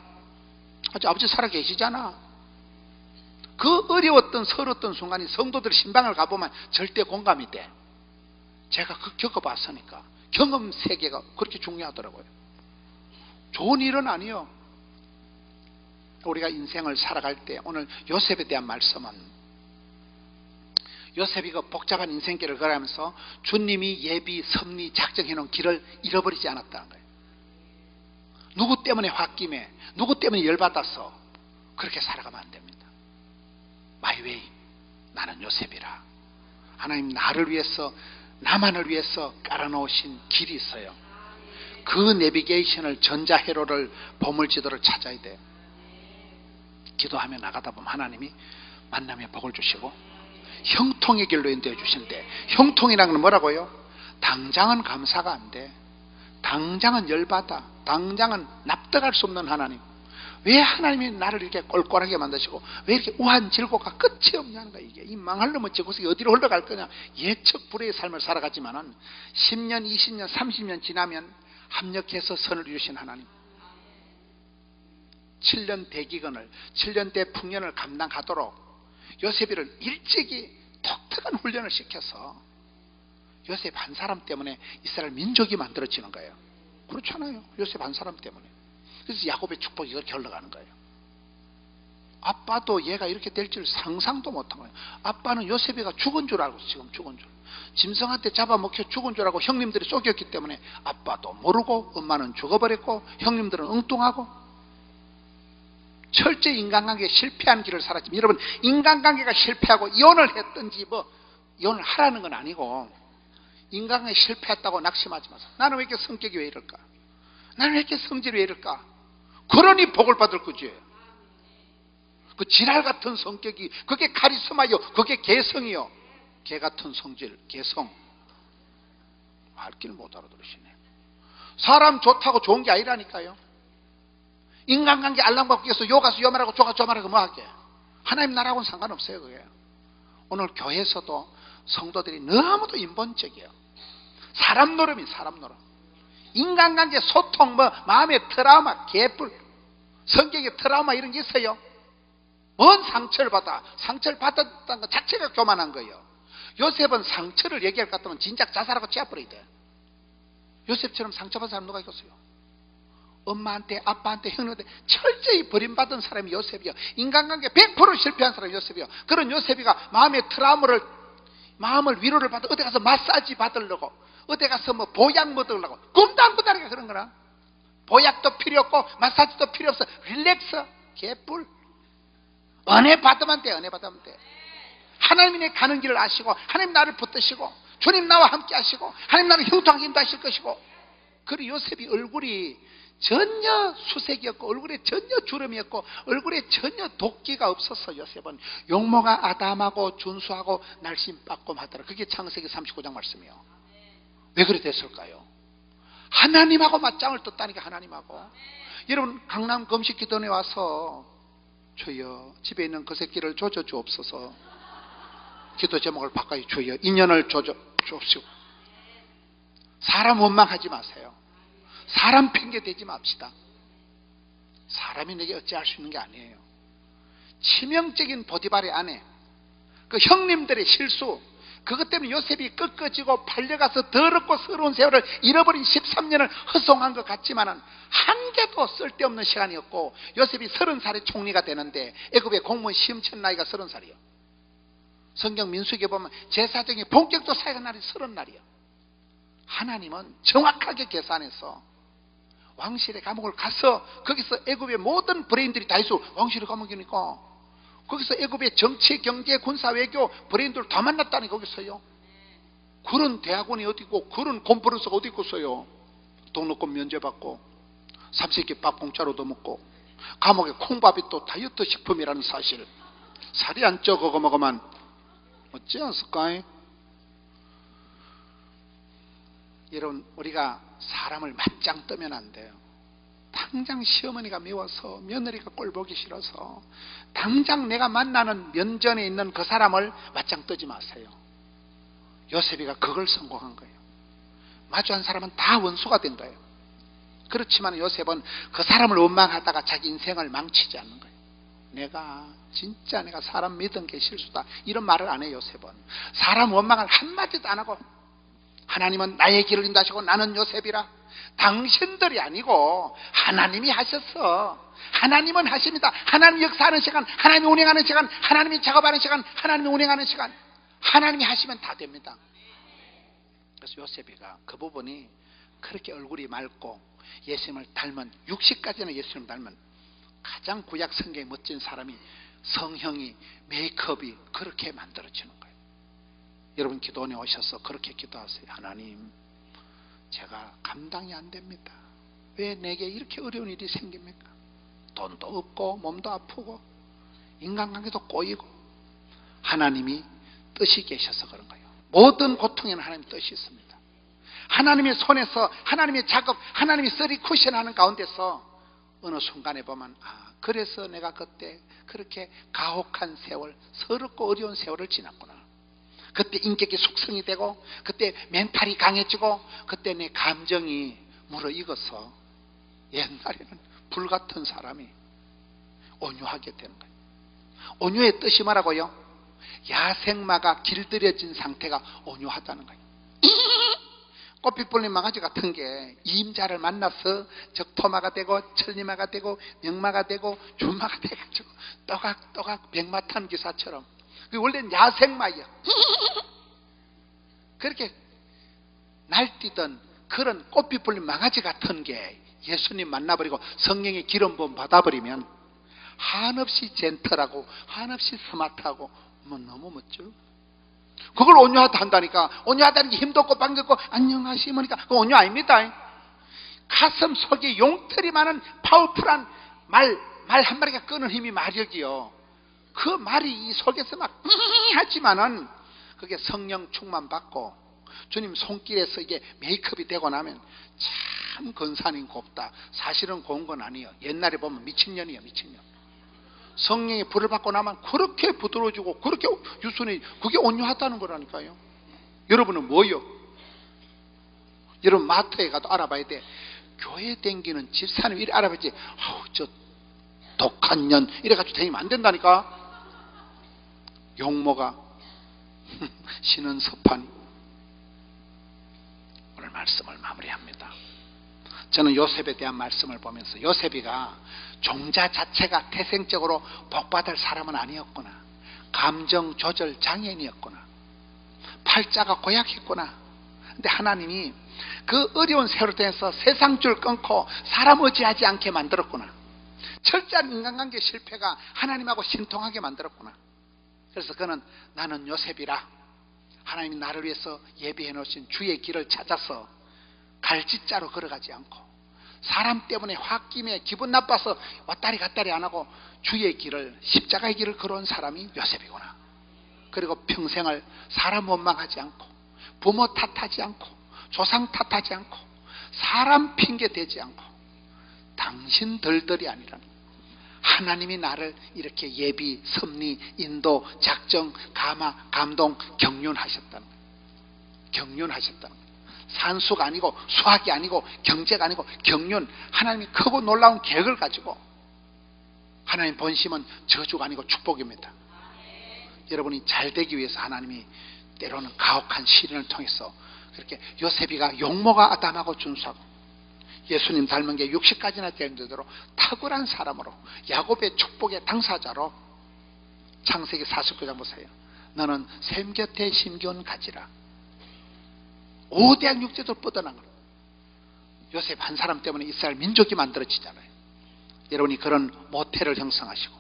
아주 아버지 살아 계시잖아. 그 어려웠던 서러웠던 순간이 성도들 신방을 가보면 절대 공감이 돼. 제가 그 겪어봤으니까. 경험 세계가 그렇게 중요하더라고요. 좋은 일은 아니요. 우리가 인생을 살아갈 때 오늘 요셉에 대한 말씀은 요셉이 그 복잡한 인생길을 걸어가면서 주님이 예비 섭리 작정해 놓은 길을 잃어버리지 않았다는 거예요. 누구 때문에 홧김에 누구 때문에 열받아서 그렇게 살아가면 안 됩니다. 마이 웨이 나는 요셉이라 하나님 나를 위해서, 나만을 위해서 깔아놓으신 길이 있어요. 그 내비게이션을, 전자회로를, 보물지도를 찾아야 돼요. 기도하며 나가다 보면 하나님이 만남의 복을 주시고 형통의 길로 인도해 주시는데, 형통이라는 건 뭐라고요? 당장은 감사가 안 돼. 당장은 열받아. 당장은 납득할 수 없는 하나님. 왜 하나님이 나를 이렇게 꼴꼴하게 만드시고 왜 이렇게 우한 질고가 끝이 없냐는 거야. 이게 이 망할 놈의 지구석이 어디로 흘러갈 거냐. 예측 불허의 삶을 살아가지만은 10년, 20년, 30년 지나면 합력해서 선을 이루신 하나님. 7년 대기근을, 7년대 풍년을 감당하도록 요셉이를 일찍이 독특한 훈련을 시켜서 요셉 한 사람 때문에 이스라엘 민족이 만들어지는 거예요. 그렇잖아요. 요셉 한 사람 때문에. 그래서 야곱의 축복이 그렇게 흘러가는 거예요. 아빠도 얘가 이렇게 될 줄 상상도 못한 거예요. 아빠는 요셉이가 죽은 줄 알고, 지금 죽은 줄. 짐승한테 잡아먹혀 죽은 줄 알고 형님들이 속였기 때문에 아빠도 모르고 엄마는 죽어버렸고 형님들은 엉뚱하고 철저히 인간관계에 실패한 길을 살았지만, 여러분 인간관계가 실패하고 이혼을 했든지 뭐 이혼을 하라는 건 아니고, 인간관계에 실패했다고 낙심하지 마세요. 나는 왜 이렇게 성격이 왜 이럴까? 나는 왜 이렇게 성질이 왜 이럴까? 그러니 복을 받을 거지. 그 지랄 같은 성격이 그게 카리스마요, 그게 개성이요. 개 같은 성질, 개성. 말귀를 못 알아들으시네. 사람 좋다고 좋은 게 아니라니까요. 인간관계 알랑방구 껴서 요 가서 요 말하고 저 가서 저 말하고 뭐 하게. 하나님 나라하고는 상관없어요. 그게. 오늘 교회에서도 성도들이 너무도 인본적이에요. 사람 노름이 사람 노름. 인간관계 소통, 뭐 마음의 트라우마, 개뿔, 성격의 트라우마 이런 게 있어요. 뭔 상처를 받아. 상처를 받았다는 것 자체가 교만한 거예요. 요셉은 상처를 얘기할 것 같으면 진작 자살하고 찌어버려야 돼. 요셉처럼 상처받은 사람 누가 있겠어요? 엄마한테, 아빠한테, 형님한테 철저히 버림받은 사람이 요셉이요. 인간관계 100% 실패한 사람이 요셉이요. 그런 요셉이가 마음의 트라우마를, 마음을 위로를 받아 어디 가서 마사지 받으려고, 어디 가서 뭐 보약 먹으려고 꿈도 안 꾸다니까 그런 거나. 보약도 필요 없고 마사지도 필요 없어. 릴렉스, 개뿔. 은혜 받으면 돼. 은혜 받으면 돼. 하나님이 내 가는 길을 아시고, 하나님 나를 붙드시고, 주님 나와 함께 하시고, 하나님 나를 형통하게 인도하실 것이고. 그리고 요셉이 얼굴이 전혀 수색이었고, 얼굴에 전혀 주름이었고, 얼굴에 전혀 도끼가 없었어. 요셉은 용모가 아담하고 준수하고 날씬빠꼼하더라. 그게 창세기 39장 말씀이에요. 왜 그래 됐을까요? 하나님하고 맞짱을 떴다니까. 하나님하고. 여러분 강남 금식기도원에 와서 주여 집에 있는 그 새끼를 조져 주옵소서. 기도 제목을 바꿔요. 주여 인연을 조져 주옵시고. 사람 원망하지 마세요. 사람 핑계 대지 맙시다. 사람이 내게 어찌할 수 있는 게 아니에요. 치명적인 보디발의 아내, 그 형님들의 실수, 그것 때문에 요셉이 꺾어지고 팔려가서 더럽고 서러운 세월을 잃어버린 13년을 허송한 것 같지만은 한 개도 쓸데없는 시간이었고, 요셉이 30살에 총리가 되는데 애굽의 공무원 시험 친 나이가 30살이요. 성경 민수기에 보면 제사장의 본격도 사역한 날이 30날이요. 하나님은 정확하게 계산해서 왕실의 감옥을 가서 거기서 애굽의 모든 브레인들이 다 있어. 왕실의 감옥이니까 거기서 애굽의 정치, 경제, 군사, 외교 브레인들 다 만났다니. 거기서요. 그런 대학원이 어디 있고 그런 콘퍼런스가 어디 있겠어요. 등록금 면제받고 삼시세끼 밥 공짜로도 먹고, 감옥에 콩밥이 또 다이어트 식품이라는 사실, 살이 안 쪄 그거 먹으면 어찌 않을까? 여러분 우리가 사람을 맞짱 뜨면 안 돼요. 당장 시어머니가 미워서, 며느리가 꼴보기 싫어서 당장 내가 만나는 면전에 있는 그 사람을 맞짱 뜨지 마세요. 요셉이가 그걸 성공한 거예요. 마주한 사람은 다 원수가 된 거예요. 그렇지만 요셉은 그 사람을 원망하다가 자기 인생을 망치지 않는 거예요. 내가 사람 믿은 게 실수다 이런 말을 안 해요. 요셉은 사람 원망을 한마디도 안 하고, 하나님은 나의 길을 인도하시고 나는 요셉이라. 당신들이 아니고 하나님이 하셨어. 하나님은 하십니다. 하나님이 역사하는 시간, 하나님이 운행하는 시간, 하나님이 작업하는 시간, 하나님이 운행하는 시간, 하나님이 하시면 다 됩니다. 그래서 요셉이가 그 부분이 그렇게 얼굴이 맑고 예수님을 닮은, 60까지는 예수님을 닮은 가장 구약 성경에 멋진 사람이, 성형이, 메이크업이 그렇게 만들어지는 거예요. 여러분 기도원에 오셔서 그렇게 기도하세요. 하나님, 제가 감당이 안 됩니다. 왜 내게 이렇게 어려운 일이 생깁니까? 돈도 없고 몸도 아프고 인간관계도 꼬이고. 하나님이 뜻이 계셔서 그런 거예요. 모든 고통에는 하나님 뜻이 있습니다. 하나님의 손에서 하나님의 작업, 하나님이 쓰리 쿠션하는 가운데서 어느 순간에 보면 그래서 내가 그때 그렇게 가혹한 세월, 서럽고 어려운 세월을 지났구나. 그때 인격이 숙성이 되고, 그때 멘탈이 강해지고, 그때 내 감정이 무르익어서 옛날에는 불같은 사람이 온유하게 되는 거예요. 온유의 뜻이 뭐라고요? 야생마가 길들여진 상태가 온유하다는 거예요. 꽃빛 망아지 같은 게 임자를 만나서 적토마가 되고 천리마가 되고 명마가 되고 준마가 돼가지고 또각또각 백마탄 기사처럼, 원래는 야생마예요. 그렇게 날뛰던 그런 꽃빛 불린 망아지 같은 게 예수님 만나버리고 성령의 기름 부음 받아버리면 한없이 젠틀하고 한없이 스마트하고 너무 멋져. 그걸 온유하다 한다니까. 온유하다는 게 힘도 없고 방도 없고 안녕하십니까, 그거 온유 아닙니다. 가슴 속에 용털이 많은 파워풀한 말 한 마리가 끄는 힘이 마력이요. 그 말이 이 속에서 막 하지만은 그게 성령 충만 받고 주님 손길에서 이게 메이크업이 되고 나면 참 근사님 곱다. 사실은 고운 건 아니에요. 옛날에 보면 미친년이에요. 미친년. 성령의 불을 받고 나면 그렇게 부드러워지고 그렇게 유순해. 그게 온유하다는 거라니까요. 여러분은 뭐요? 여러분 마트에 가도 알아봐야 돼. 교회 댕기는 집사님 이래 알아봐야지. 저 독한 년 이래가지고 다니면 안 된다니까. 용모가 신은 서판이. 오늘 말씀을 마무리합니다. 저는 요셉에 대한 말씀을 보면서 요셉이가 종자 자체가 태생적으로 복받을 사람은 아니었구나. 감정 조절 장애인이었구나. 팔자가 고약했구나. 근데 하나님이 그 어려운 세월을 통해서 세상줄 끊고 사람 의지하지 않게 만들었구나. 철저한 인간관계 실패가 하나님하고 신통하게 만들었구나. 그래서 그는 나는 요셉이라 하나님이 나를 위해서 예비해 놓으신 주의 길을 찾아서 갈짓자로 걸어가지 않고 사람 때문에 홧김에 기분 나빠서 왔다리 갔다리 안 하고 주의 길을, 십자가의 길을 걸어온 사람이 요셉이구나. 그리고 평생을 사람 원망하지 않고 부모 탓하지 않고 조상 탓하지 않고 사람 핑계 대지 않고 당신들들이 아니라 하나님이 나를 이렇게 예비, 섭리, 인도, 작정, 감화, 감동, 경륜하셨다는 거예요. 경륜하셨다는 거예요. 산수가 아니고 수학이 아니고 경제가 아니고 경륜, 하나님이 크고 놀라운 계획을 가지고. 하나님 본심은 저주가 아니고 축복입니다. 여러분이 잘 되기 위해서 하나님이 때로는 가혹한 시련을 통해서 그렇게 요셉이가 용모가 아담하고 준수하고 예수님 닮은 게 60까지나 되는 대로 탁월한 사람으로 야곱의 축복의 당사자로. 창세기 49장 보세요. 너는 샘 곁에 심기운 가지라. 5대학 육제도 뻗어난 거예요. 요셉 한 사람 때문에 이스라엘 민족이 만들어지잖아요. 여러분이 그런 모태를 형성하시고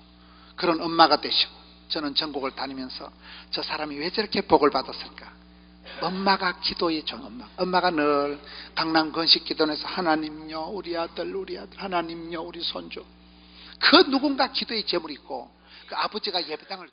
그런 엄마가 되시고. 저는 전국을 다니면서 저 사람이 왜 저렇게 복을 받았을까? 엄마가 기도의 정엄마. 엄마가 늘 강남 건식기도원에서 하나님요 우리 아들 하나님요 우리 손주. 그 누군가 기도의 제물이 있고 그 아버지가 예배당을